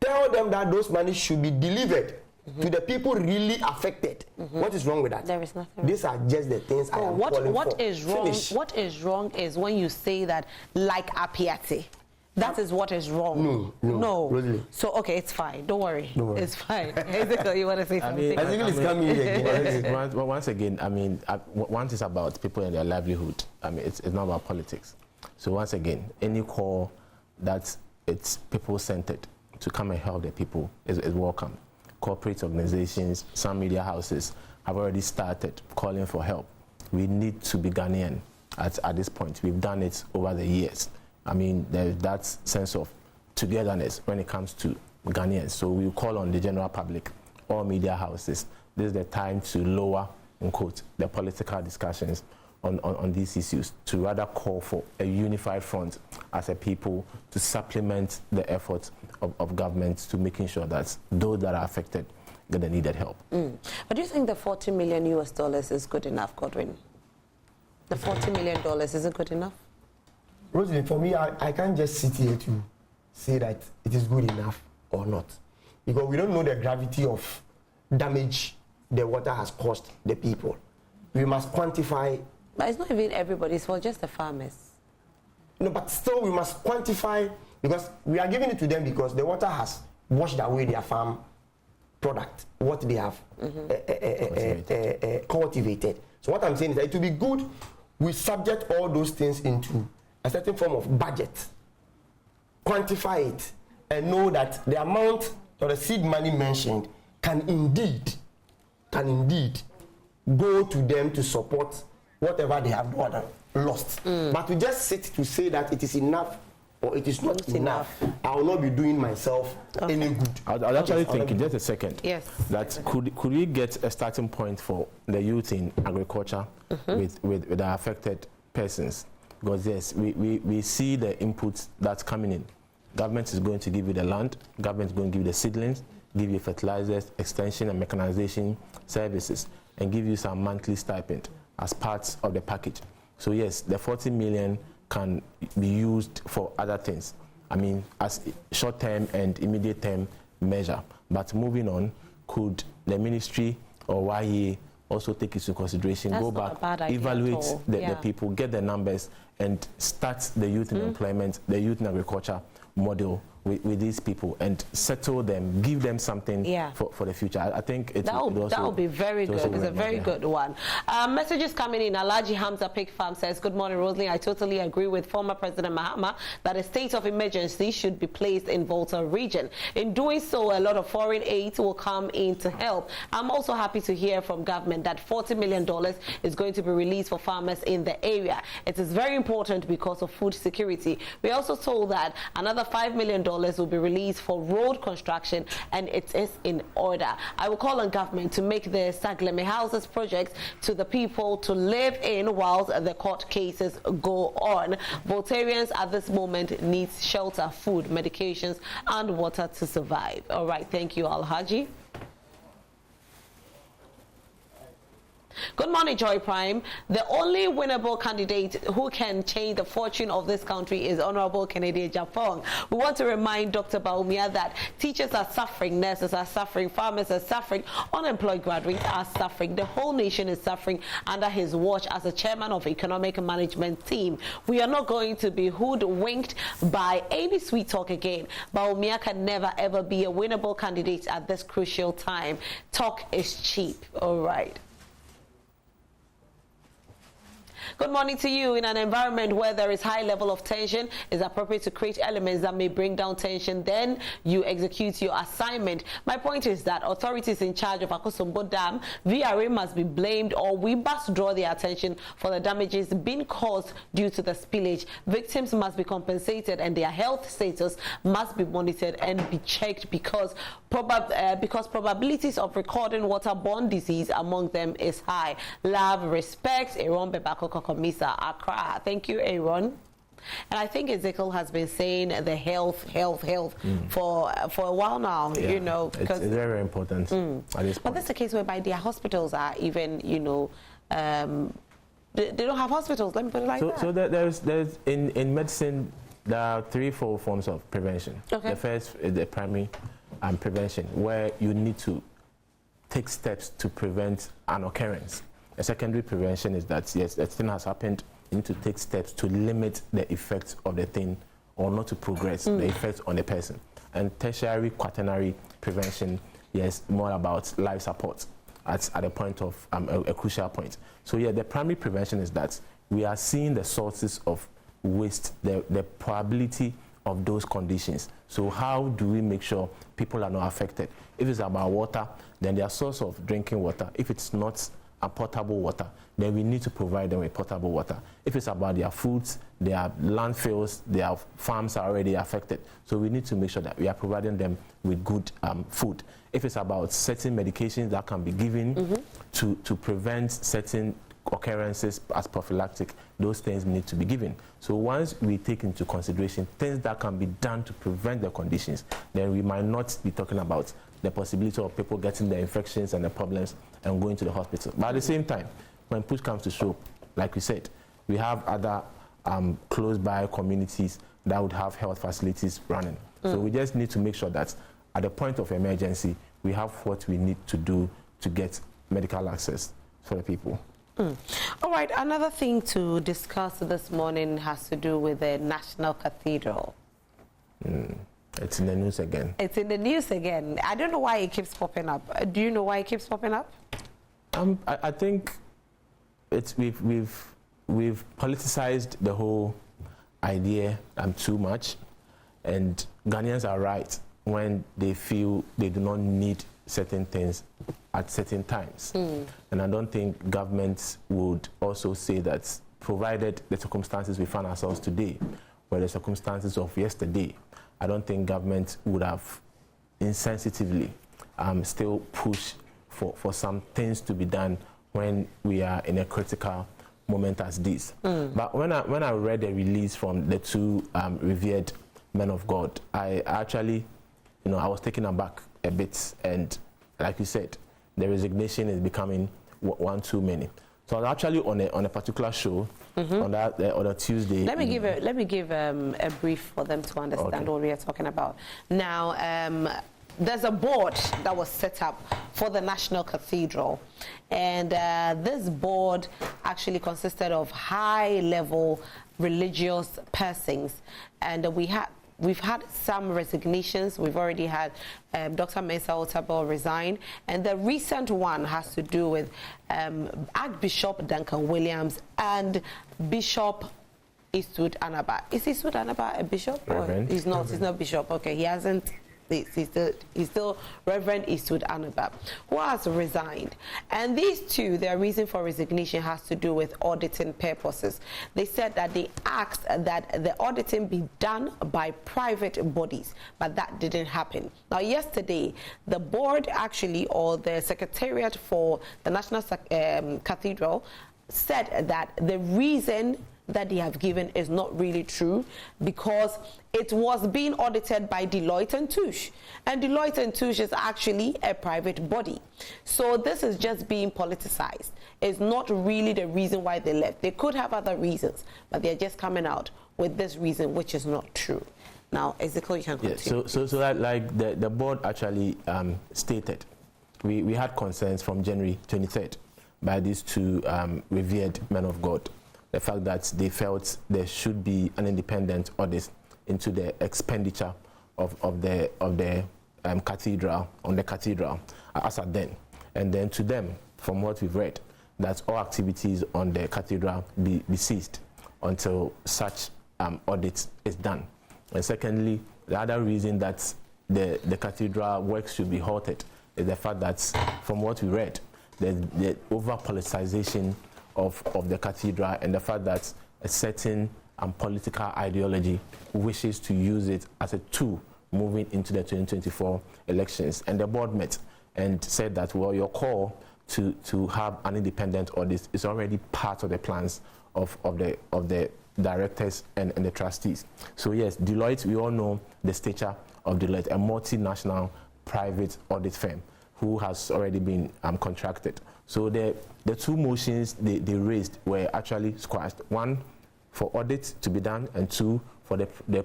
tell them that those money should be delivered to the people really affected. What is wrong with that? There is nothing. These are just the things I am calling what for. Is wrong? Finish. What is wrong is when you say that, like Apiati. That is what is wrong. No. Rosalind. So okay, it's fine. Don't worry. It's fine. Ezekiel, you want to say something? Ezekiel is coming again. Once again, I mean, once it's about people and their livelihood. I mean, it's not about politics. So once again, any call that it's people-centered to come and help the people is welcome. Corporate organizations, some media houses have already started calling for help. We need to be Ghanaian at this point. We've done it over the years. I mean, there's that sense of togetherness when it comes to Ghanaians. So we call on the general public, all media houses. This is the time to lower, in quote, the political discussions on these issues, to rather call for a unified front as a people to supplement the efforts of governments to making sure that those that are affected get the needed help. But do you think the $40 million is good enough, Godwin? The $40 million, is it good enough? Rosalind, for me, I can't just sit here to say that it is good enough or not, because we don't know the gravity of damage the water has caused the people. We must quantify. But it's not even everybody, it's for just the farmers. No, but still we must quantify, because we are giving it to them because the water has washed away their farm product, what they have cultivated. So what I'm saying is that it will be good we subject all those things into a certain form of budget, quantify it, and know that the amount or the seed money mentioned can indeed go to them to support whatever they have lost. But to just sit to say that it is enough or it is not enough, I will not be doing myself any good. I'll actually think in just a second. Yes. That could we get a starting point for the youth in agriculture with the affected persons? Because yes, we see the inputs that's coming in. Government is going to give you the land, government is going to give you the seedlings, give you fertilizers, extension and mechanization services, and give you some monthly stipend as parts of the package. So yes, the 40 million can be used for other things. I mean, as short-term and immediate-term measure. But moving on, could the ministry or YA also take into consideration, go back, evaluate the people, get the numbers, and start the youth in employment, the youth in agriculture model with these people and settle them, give them something for the future. I think that will be very good. It's a very good one. Messages coming in. Alaji Hamza Pig Farm says, good morning, Rosalie. I totally agree with former President Mahama that a state of emergency should be placed in Volta region. In doing so, a lot of foreign aid will come in to help. I'm also happy to hear from government that $40 million is going to be released for farmers in the area. It is very important because of food security. We also told that another $5 million will be released for road construction, and it is in order. I will call on government to make the Sagleme houses project to the people to live in whilst the court cases go on. Voltarians at this moment need shelter, food, medications, and water to survive. All right, thank you, Alhaji. Good morning, Joy Prime. The only winnable candidate who can change the fortune of this country is Honorable Kennedy Japong. We want to remind Dr. Bawumia that teachers are suffering, nurses are suffering, farmers are suffering, unemployed graduates are suffering. The whole nation is suffering under his watch as a chairman of economic management team. We are not going to be hoodwinked by any sweet talk again. Bawumia can never ever be a winnable candidate at this crucial time. Talk is cheap. All right. Good morning to you. In an environment where there is high level of tension, it's appropriate to create elements that may bring down tension. Then you execute your assignment. My point is that authorities in charge of Akosombo Dam, VRA must be blamed, or we must draw their attention for the damages being caused due to the spillage. Victims must be compensated and their health status must be monitored and be checked because probabilities of recording waterborne disease among them is high. Love, respect, Aaron Bebako Komisa, Accra. Thank you, Aaron. And I think Ezekiel has been saying the health for a while now, yeah, you know. It's very, very important at this point. But that's the case whereby their hospitals are even, you know, they don't have hospitals, let me put it like that. So there's in medicine, there are 3-4 forms of prevention. Okay. The first is the primary prevention, where you need to take steps to prevent an occurrence. A secondary prevention is that, yes, that thing has happened, you need to take steps to limit the effects of the thing or not to progress the effects on the person. And tertiary, quaternary prevention, yes, more about life support at a point of a crucial point. So, yeah, the primary prevention is that we are seeing the sources of waste, the probability of those conditions. So how do we make sure people are not affected? If it's about water, then their source of drinking water. If it's not a potable water, then we need to provide them with potable water. If it's about their foods, their landfills, their farms are already affected. So we need to make sure that we are providing them with good food. If it's about certain medications that can be given to prevent certain occurrences as prophylactic, those things need to be given. So once we take into consideration things that can be done to prevent the conditions, then we might not be talking about the possibility of people getting the infections and the problems and going to the hospital. But at the same time, when push comes to shove, like we said, we have other close by communities that would have health facilities running. So we just need to make sure that at the point of emergency, we have what we need to do to get medical access for the people. All right, another thing to discuss this morning has to do with the National Cathedral. It's in the news again. It's in the news again. I don't know why it keeps popping up. Do you know why it keeps popping up? I think it's we've politicized the whole idea too much, and Ghanaians are right when they feel they do not need certain things at certain times. And I don't think governments would also say that, provided the circumstances we find ourselves today were the circumstances of yesterday, I don't think government would have insensitively still push for some things to be done when we are in a critical moment as this. But when I read the release from the two revered men of God, I actually, you know, I was taken aback a bit, and like you said, the resignation is becoming one too many. So I was actually on a particular show on a Tuesday. Let me give a brief for them to understand what we are talking about. Now, there's a board that was set up for the National Cathedral, and this board actually consisted of high-level religious persons, and we've had some resignations. We've already had Dr. Mensa Otabil resign, and the recent one has to do with Archbishop Duncan Williams and Bishop Eastwood Anaba. Is Eastwood Anaba a bishop? Reverend. He's not. He's not bishop. Okay, he hasn't. He's still Reverend Eastwood Anaba, who has resigned. And these two, their reason for resignation has to do with auditing purposes. They said that they asked that the auditing be done by private bodies, but that didn't happen. Now, yesterday, the board actually, or the Secretariat for the National Cathedral, said that the reason that they have given is not really true, because it was being audited by Deloitte and Touche. And Deloitte and Touche is actually a private body. So this is just being politicized. It's not really the reason why they left. They could have other reasons, but they're just coming out with this reason, which is not true. Now, Ezekiel, you can continue. Yeah, so like the board actually stated, we had concerns from January 23rd by these two revered men of God. The fact that they felt there should be an independent audit into the expenditure of the cathedral, on the cathedral, as at then. And then to them, from what we've read, that all activities on the cathedral be ceased until such audit is done. And secondly, the other reason that the cathedral works should be halted is the fact that, from what we read, the over-politicization of the cathedral, and the fact that a certain political ideology wishes to use it as a tool moving into the 2024 elections. And the board met and said that, well, your call to have an independent audit is already part of the plans of the directors and the trustees. So yes, Deloitte, we all know the stature of Deloitte, a multinational private audit firm who has already been contracted. So the two motions they raised were actually squashed. One, for audit to be done, and two, for the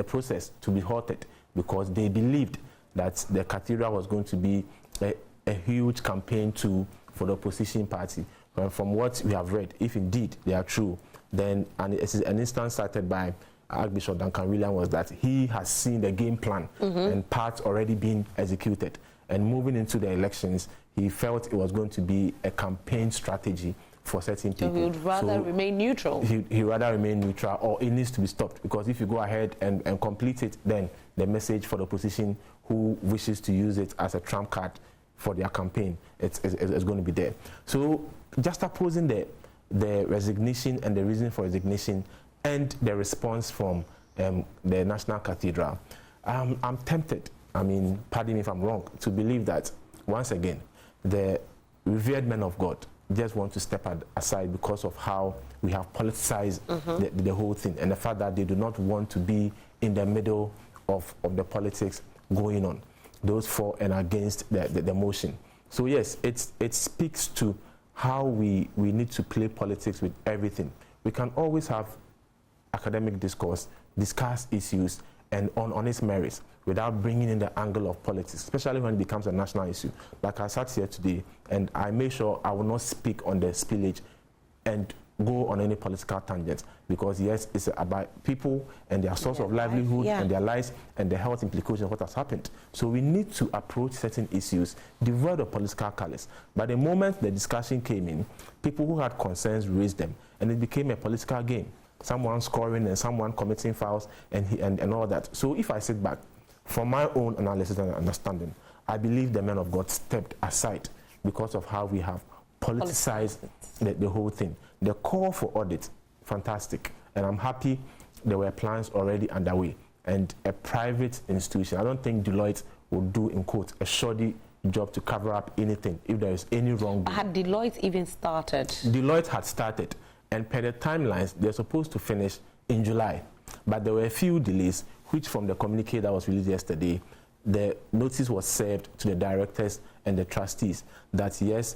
process to be halted, because they believed that the cathedral was going to be a huge campaign tool for the opposition party. And from what we have read, if indeed they are true, then an instance cited by Archbishop Duncan Williams was that he has seen the game plan and parts already being executed. And moving into the elections, he felt it was going to be a campaign strategy for certain people. So he would rather remain neutral. He rather remain neutral, or it needs to be stopped, because if you go ahead and complete it, then the message for the opposition who wishes to use it as a trump card for their campaign, it's going to be there. So just opposing the resignation and the reason for resignation and the response from the National Cathedral, I'm tempted, I mean, pardon me if I'm wrong, to believe that, once again, the revered men of God just want to step aside because of how we have politicized the whole thing, and the fact that they do not want to be in the middle of the politics going on, those for and against the motion. So yes, it speaks to how we need to play politics with everything. We can always have academic discourse, discuss issues and on its merits, without bringing in the angle of politics, especially when it becomes a national issue. Like I sat here today, and I made sure I will not speak on the spillage and go on any political tangents, because yes, it's about people and their source of livelihood and their lives and the health implications of what has happened. So we need to approach certain issues devoid of political colors. But the moment the discussion came in, people who had concerns raised them, and it became a political game. Someone scoring and someone committing fouls and all that. So if I sit back, from my own analysis and understanding, I believe the men of God stepped aside because of how we have politicized the whole thing. The call for audit, fantastic. And I'm happy there were plans already underway. And a private institution, I don't think Deloitte would do, in quotes, a shoddy job to cover up anything if there is any wrongdoing. Had Deloitte even started? Deloitte had started. And per the timelines, they're supposed to finish in July. But there were a few delays, which from the communique that was released yesterday, the notice was served to the directors and the trustees that yes,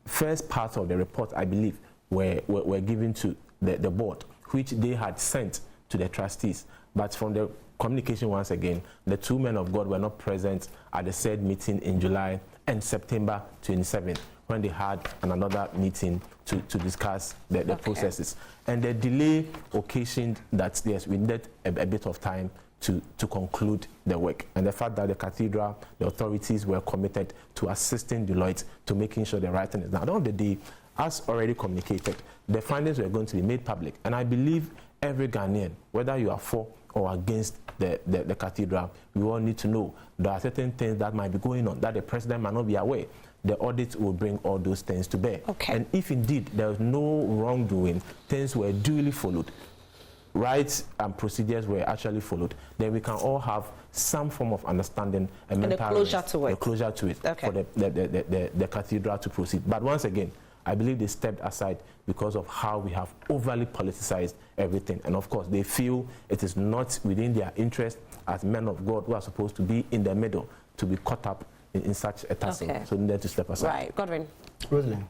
first part of the report, I believe, were given to the board, which they had sent to the trustees. But from the communication, once again, the two men of God were not present at the said meeting in July and September 27th, when they had another meeting to discuss the processes. And the delay occasioned that, yes, we needed a bit of time to conclude the work. And the fact that the cathedral, the authorities were committed to assisting Deloitte to making sure the right thing is done. At the end of the day, as already communicated, the findings were going to be made public. And I believe every Ghanaian, whether you are for or against the cathedral, we all need to know there are certain things that might be going on that the president might not be aware. The audit will bring all those things to bear. Okay. And if indeed there was no wrongdoing, things were duly followed, rights and procedures were actually followed, then we can all have some form of understanding and mental closure to it. The closure to it for the cathedral to proceed. But once again, I believe they stepped aside because of how we have overly politicized everything. And of course, they feel it is not within their interest as men of God who are supposed to be in the middle to be caught up in such a tussle. Okay. So they need to step aside. Right. Godwin. Rosalind,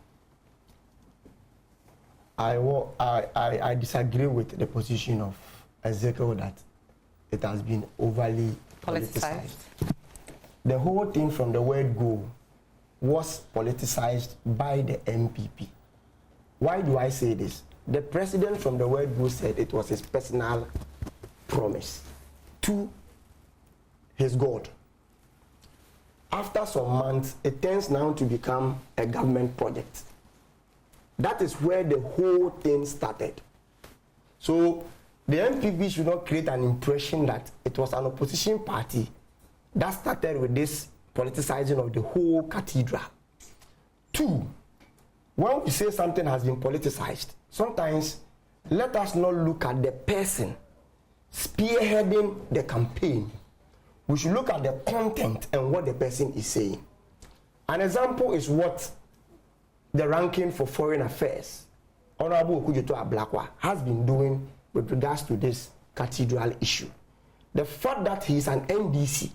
I disagree with the position of Ezekiel that it has been overly politicized. The whole thing from the word go was politicized by the MPP. Why do I say this? The president from the word go said it was his personal promise to his God. After some months, it tends now to become a government project. That is where the whole thing started. So the MPP should not create an impression that it was an opposition party that started with this politicizing of the whole cathedral. 2, when we say something has been politicized, sometimes let us not look at the person spearheading the campaign. We should look at the content and what the person is saying. An example is what the ranking for foreign affairs, Honorable Okujeto Ablakwa, has been doing with regards to this cathedral issue. The fact that he is an NDC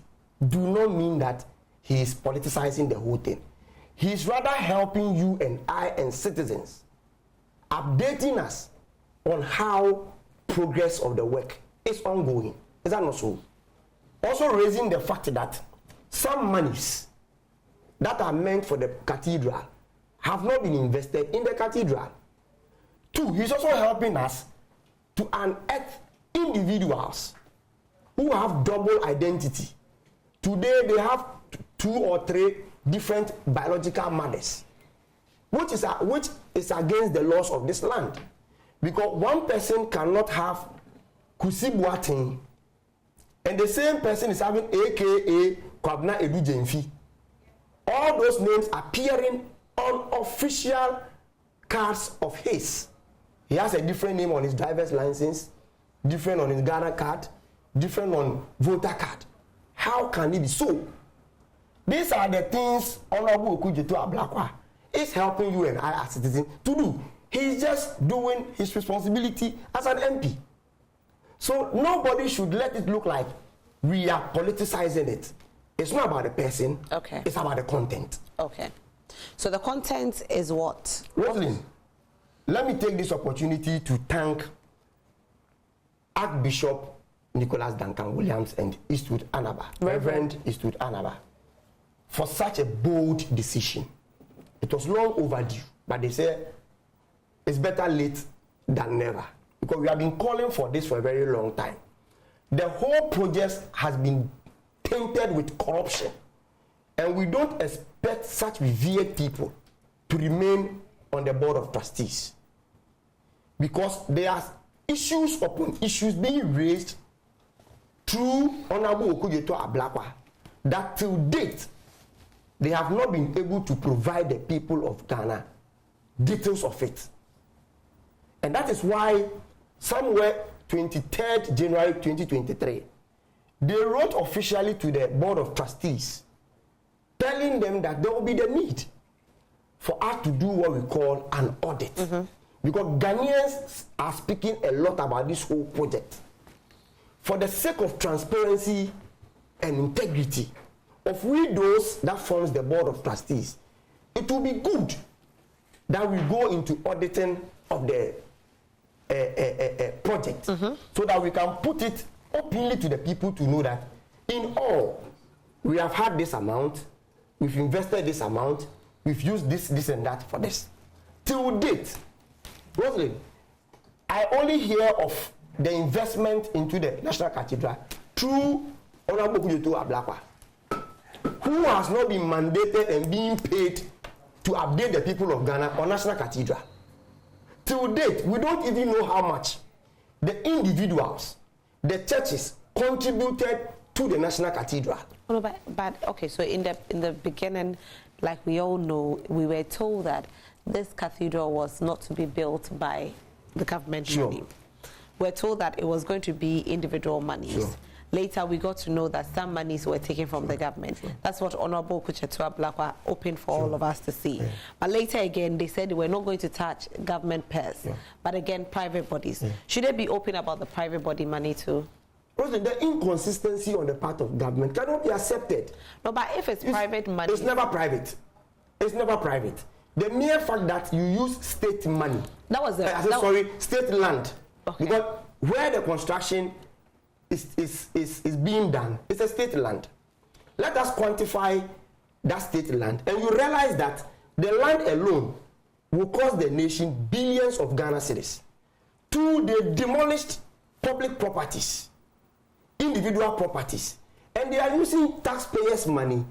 do not mean that he is politicizing the whole thing. He is rather helping you and I and citizens, updating us on how progress of the work is ongoing. Is that not so? Also raising the fact that some monies that are meant for the cathedral have not been invested in the cathedral. 2, he's also helping us to unearth individuals who have double identity. Today they have 2 or 3 different biological mothers, which is against the laws of this land. Because one person cannot have Kusi Boateng and the same person is having AKA Kwabna Edu Jemfi. All those names appearing on official cards of his. He has a different name on his driver's license, different on his Ghana card, different on voter card. How can it be so? These are the things Honorable Okujeto Ablakwa is helping you and I as citizens to do. He's just doing his responsibility as an MP. So nobody should let it look like we are politicizing it. It's not about the person. Okay. It's about the content. Okay. So the content is what? Rosalind, let me take this opportunity to thank Archbishop Nicholas Duncan Williams and Eastwood Anaba, Reverend Eastwood Anaba, for such a bold decision. It was long overdue, but they said it's better late than never, because we have been calling for this for a very long time. The whole project has been tainted with corruption, and we don't expect such revered people to remain on the board of trustees, because there are issues upon issues being raised through Honorable Okujeto Ablakwa that till date they have not been able to provide the people of Ghana details of it. And that is why somewhere 23rd January 2023, they wrote officially to the Board of Trustees telling them that there will be the need for us to do what we call an audit. Because Ghanaians are speaking a lot about this whole project. For the sake of transparency and integrity of we those that forms the Board of Trustees, it will be good that we go into auditing of the project so that we can put it openly to the people to know that in all, we have had this amount, we've invested this amount, we've used this, this and that for this. Till date, Rosalind, I only hear of the investment into the National Cathedral through Honorable Okujeto Ablakwa, who has not been mandated and being paid to update the people of Ghana on National Cathedral. Till date, we don't even know how much the individuals, the churches contributed to the National Cathedral. Oh, no, but okay, so in the beginning, like we all know, we were told that this cathedral was not to be built by the government money. We're told that it was going to be individual monies. later we got to know that some monies were taken from the government. That's what Honorable Kuchetua Blakwa opened for all of us to see. But later again, they said they were not going to touch government purse, but again, private bodies. Should they be open about the private body money too? The inconsistency on the part of government cannot be accepted. No, but if it's private money... It's never private. It's never private. The mere fact that you use state money... That was the... state land. Okay. Because where the construction is being done, it's a state land. Let us quantify that state land, and you realize that the land alone will cost the nation billions of Ghana cedis. Two, they demolished public properties, individual properties, and they are using taxpayers' money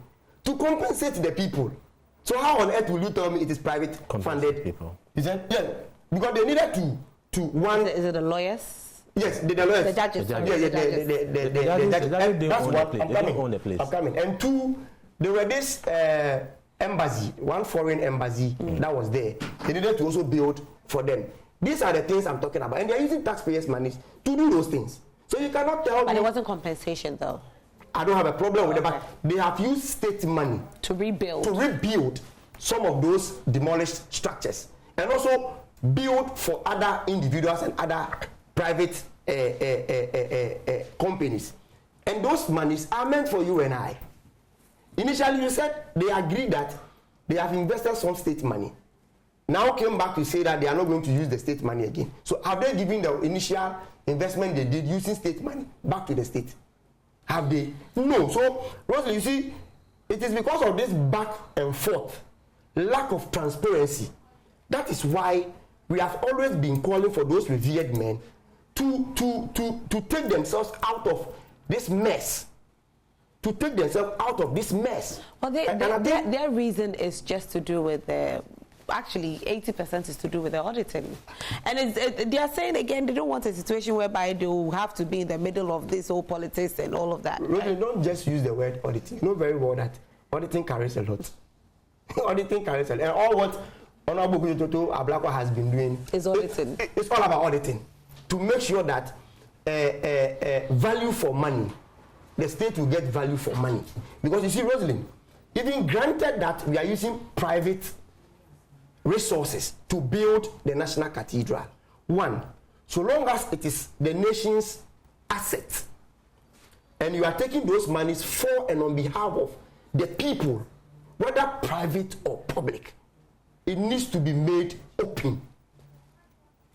to compensate the people. So how on earth will you tell me it is private funded? People. Is that, yeah, because they needed to one. Is it the lawyers? Yes, the lawyers. The judges. The judges. That's what I'm coming. And two, there were this embassy, one foreign embassy that was there. They needed to also build for them. These are the things I'm talking about, and they are using taxpayers' money to do those things. So you cannot tell me. But it wasn't compensation, though. I don't have a problem with it, but they have used state money to rebuild some of those demolished structures, and also build for other individuals and other private companies. And those monies are meant for you and I. Initially, you said they agreed that they have invested some state money. Now came back to say that they are not going to use the state money again. So have they given the initial investment they did using state money back to the state? Have they? No. So, Rosalie, you see, it is because of this back and forth, lack of transparency. That is why we have always been calling for those revered men to take themselves out of this mess. To take themselves out of this mess. Well, their reason is just to do with the... Actually, 80% is to do with the auditing. And they are saying, again, they don't want a situation whereby they will have to be in the middle of this whole politics and all of that. Really, don't just use the word auditing. You know very well that auditing carries a lot. Auditing carries a lot. And all what Honorable Kuchetua Blakwa has been doing is auditing. It's all about auditing. To make sure that value for money, the state will get value for money. Because you see, Rosalind, even granted that we are using private resources to build the National Cathedral, one, so long as it is the nation's asset, and you are taking those monies for and on behalf of the people, whether private or public, it needs to be made open.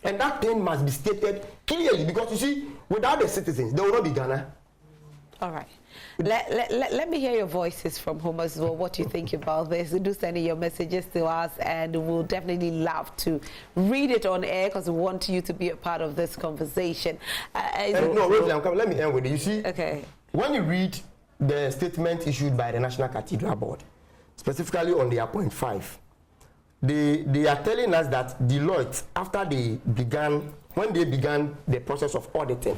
And that thing must be stated clearly, because you see, without the citizens, there will not be Ghana. All right. Let me hear your voices from home as well, what you think about this. Do send in your messages to us, and we'll definitely love to read it on air, because we want you to be a part of this conversation. Let me end with it. You see, okay, when you read the statement issued by the National Cathedral Board, specifically on their point 5, they are telling us that Deloitte, after when they began the process of auditing,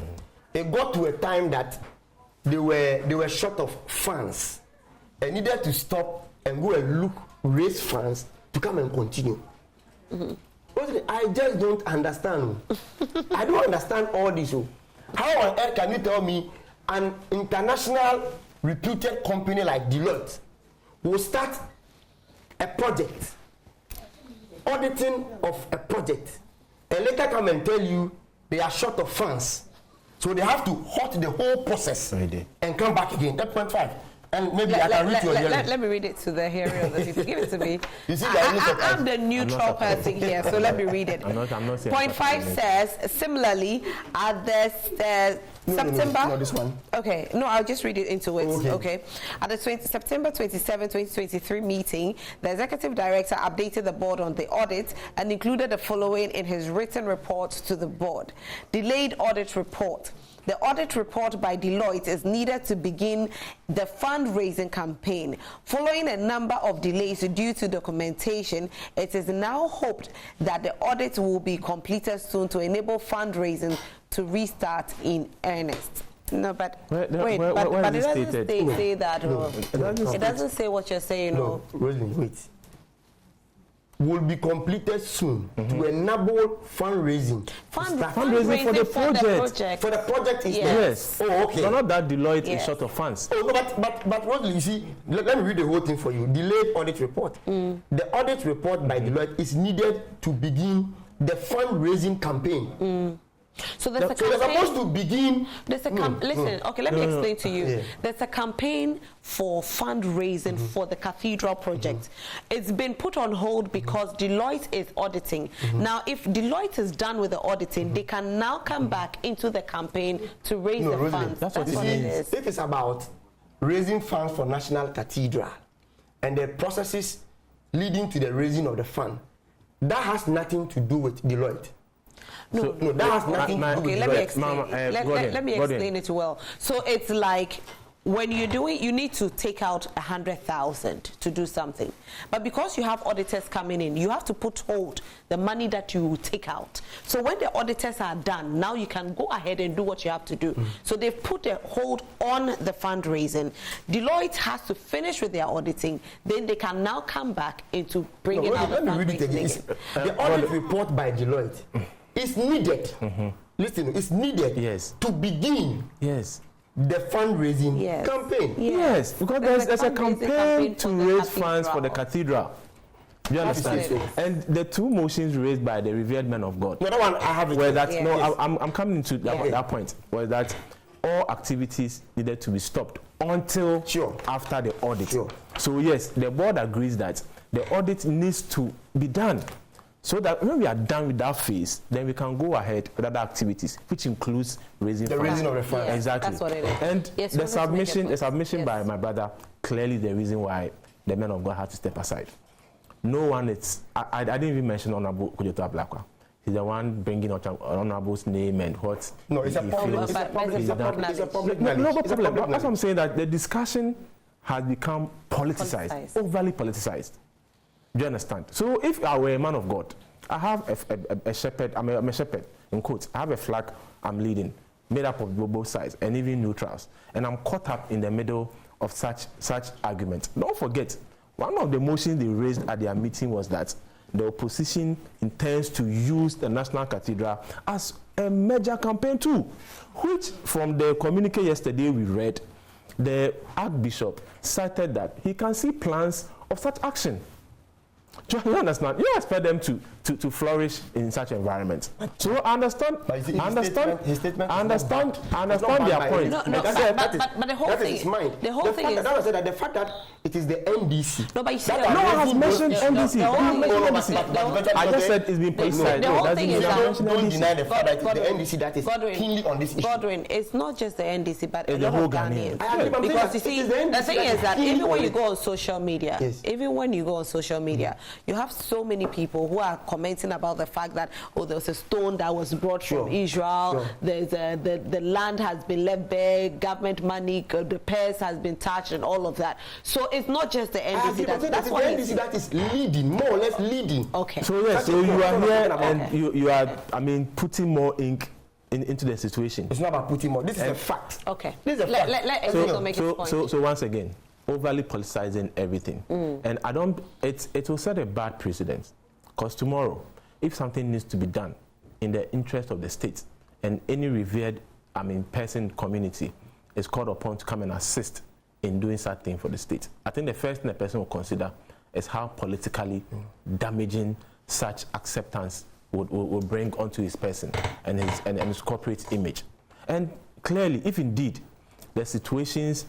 it got to a time that they were short of funds and needed to stop and go and raise funds to come and continue. I just don't understand. I don't understand all this. How on earth can you tell me an international reputed company like Deloitte will start a project, auditing of a project, and later come and tell you they are short of funds? So they have to halt the whole process and come back again. That's point 5. And maybe I can read your hearing. Let me read it to the hearing of the people. Give it to me. You see, I'm the neutral person here, so let me read it. I'm not point 5 says, similarly, at the September... No, this one. Okay, no, I'll just read it into it. Okay. At the September 27, 2023 meeting, the executive director updated the board on the audit and included the following in his written report to the board. Delayed audit report. The audit report by Deloitte is needed to begin the fundraising campaign. Following a number of delays due to documentation, it is now hoped that the audit will be completed soon to enable fundraising to restart in earnest. No, but but it doesn't say that. It doesn't say what you're saying. No, Rosalie, wait. will be completed soon to enable fundraising. Fundraising for the project. For the project is yes. Oh, okay. So not that Deloitte is short of funds. Oh, no, but what you see, let me read the whole thing for you. Delayed audit report. The audit report by Deloitte is needed to begin the fundraising campaign. So there's a campaign. So they're supposed to begin. Listen, okay, let me explain to you. Yeah. There's a campaign for fundraising for the Cathedral project. It's been put on hold because Deloitte is auditing. Now, if Deloitte is done with the auditing, they can now come back into the campaign to raise the funds. That's what it is. If it's about raising funds for National Cathedral and the processes leading to the raising of the fund, that has nothing to do with Deloitte. No, that has nothing to do with Deloitte. Let me explain it well. So it's like when you're doing, you need to take out 100,000 to do something, but because you have auditors coming in, you have to put hold the money that you take out. So when the auditors are done, now you can go ahead and do what you have to do. So they've put a hold on the fundraising. Deloitte has to finish with their auditing, then they can now come back into bringing out the fundraising. Let me read it again. The audit report by Deloitte is needed. Listen, it's needed to begin. The fundraising campaign. Yes, because there's a campaign to raise funds for the cathedral. Do you understand? And the two motions raised by the revered men of God. No, that one I have it. Where that I'm coming into that point. Where that all activities needed to be stopped until after the audit. So yes, the board agrees that the audit needs to be done. So that when we are done with that phase, then we can go ahead with other activities, which includes raising funds. Raising of the funds. Exactly. That's what it is. And the submission by my brother, clearly the reason why the men of God had to step aside. No one is, I didn't even mention Honorable Kojoto Ablakwa. He's the one bringing Honorable's name and what. No, it's a problem. It's a public knowledge. No problem. That's what I'm saying, that the discussion has become politicized, overly politicized. Do you understand? So if I were a man of God, I have a shepherd, I'm a shepherd, in quotes, I have a flock I'm leading, made up of both sides, and even neutrals, and I'm caught up in the middle of such argument. Don't forget, one of the motions they raised at their meeting was that the opposition intends to use the National Cathedral as a major campaign tool, which from the communique yesterday we read, the Archbishop cited that he can see plans of such action. Do you understand? You expect them to flourish in such environments. So I understand their point. But the whole thing is mine. The whole thing is that the fact that it is the NDC. No, but you see, no one has mentioned NDC. I just said it's been politicized. The whole thing is that don't deny the fact that it's the NDC that is keenly on this issue. Godwin, it's not just the NDC, but the whole Ghanaians. Because you see, the thing is that even when you go on social media, you have so many people who are commenting about the fact that there was a stone that was brought from Israel, there's the land has been left bare, government money, the purse has been touched, and all of that. So it's not just the NDC that's what the NDC that is leading, more or less leading. Okay. So yes, so you are here and you are, putting more ink into the situation. It's not about putting more. This is a fact. Okay. This is a fact. Let Enrico make his point. So once again, overly politicizing everything, and it will set a bad precedent, because tomorrow, if something needs to be done in the interest of the state, and any revered person, community is called upon to come and assist in doing such thing for the state, I think the first thing the person will consider is how politically damaging such acceptance would bring onto his person and his corporate image. And clearly, if indeed the situations,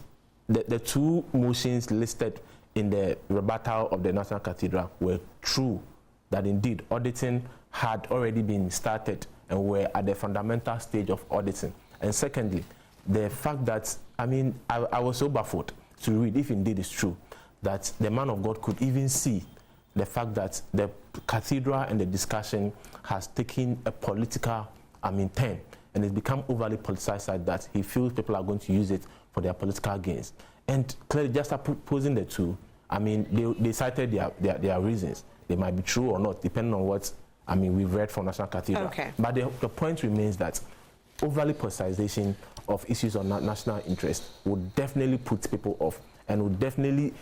the two motions listed in the rebuttal of the National Cathedral were true, that indeed auditing had already been started and were at the fundamental stage of auditing. And secondly, the fact that, I was so baffled to read, if indeed it's true, that the man of God could even see the fact that the cathedral and the discussion has taken a political, turn, and it's become overly politicized like that. He feels people are going to use it for their political gains. And clearly, just opposing the two, they cited their reasons. They might be true or not, depending on what we've read from National Cathedral. Okay. But the point remains that overly politicization of issues of national interest would definitely put people off, and would definitely,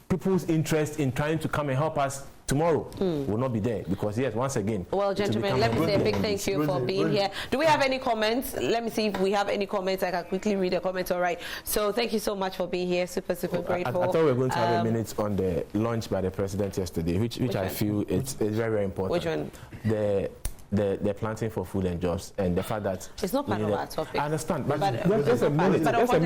people's interest in trying to come and help us tomorrow will not be there, because yes, once again. Well, gentlemen, let me say a big thank you for being here. Do we have any comments? Let me see if we have any comments. I can quickly read the comments. All right. So thank you so much for being here. Super grateful. I thought we were going to have a minute on the launch by the president yesterday, which I feel it's very, very important. Which one? The planting for food and jobs, and the fact that it's not part of our topic. I understand, but just a minute. I'll say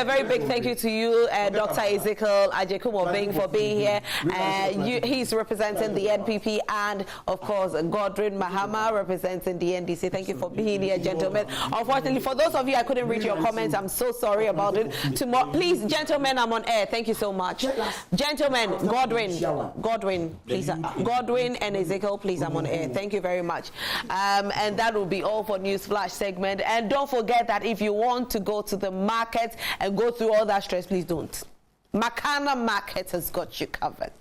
a very big thank you to you, Dr. Ezekiel Ajekumo, for being here. He's representing the NPP, and of course Godwin Mahama representing the NDC. Thank you for being here, gentlemen. Unfortunately, for those of you I couldn't read your comments, I'm so sorry about it. Tomorrow, please, gentlemen, I'm on air. Thank you so much, gentlemen. Godwin, please, Godwin and Ezekiel, please, I'm on air. Thank you very much. And that will be all for News Flash segment. And don't forget that if you want to go to the market and go through all that stress, please don't. Makana Market has got you covered.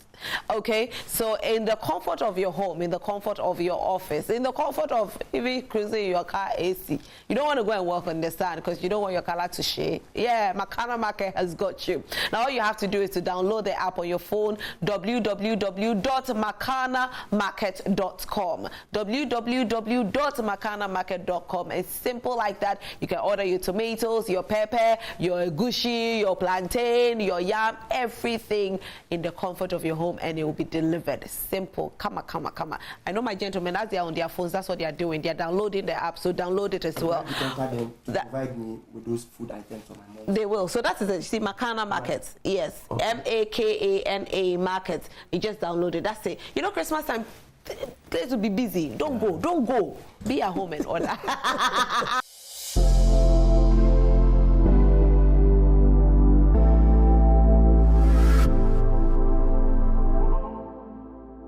Okay, so in the comfort of your home, in the comfort of your office, in the comfort of even cruising your car AC, you don't want to go and walk on the sand because you don't want your color to shade. Yeah, Makana Market has got you. Now all you have to do is to download the app on your phone, www.makanamarket.com. www.makanamarket.com. It's simple like that. You can order your tomatoes, your pepper, your egusi, your plantain, your yam, everything in the comfort of your home, and it will be delivered. Simple. Come on. I know my gentlemen, as they are on their phones, that's what they are doing. They are downloading the app, so download it as well. Provide me with those food items for my mom. They will. So that is it. You see, Makana Market. Yes. Okay. Makana Market. You just download it. That's it. You know, Christmas time, place will be busy. Don't go. Be at home and order.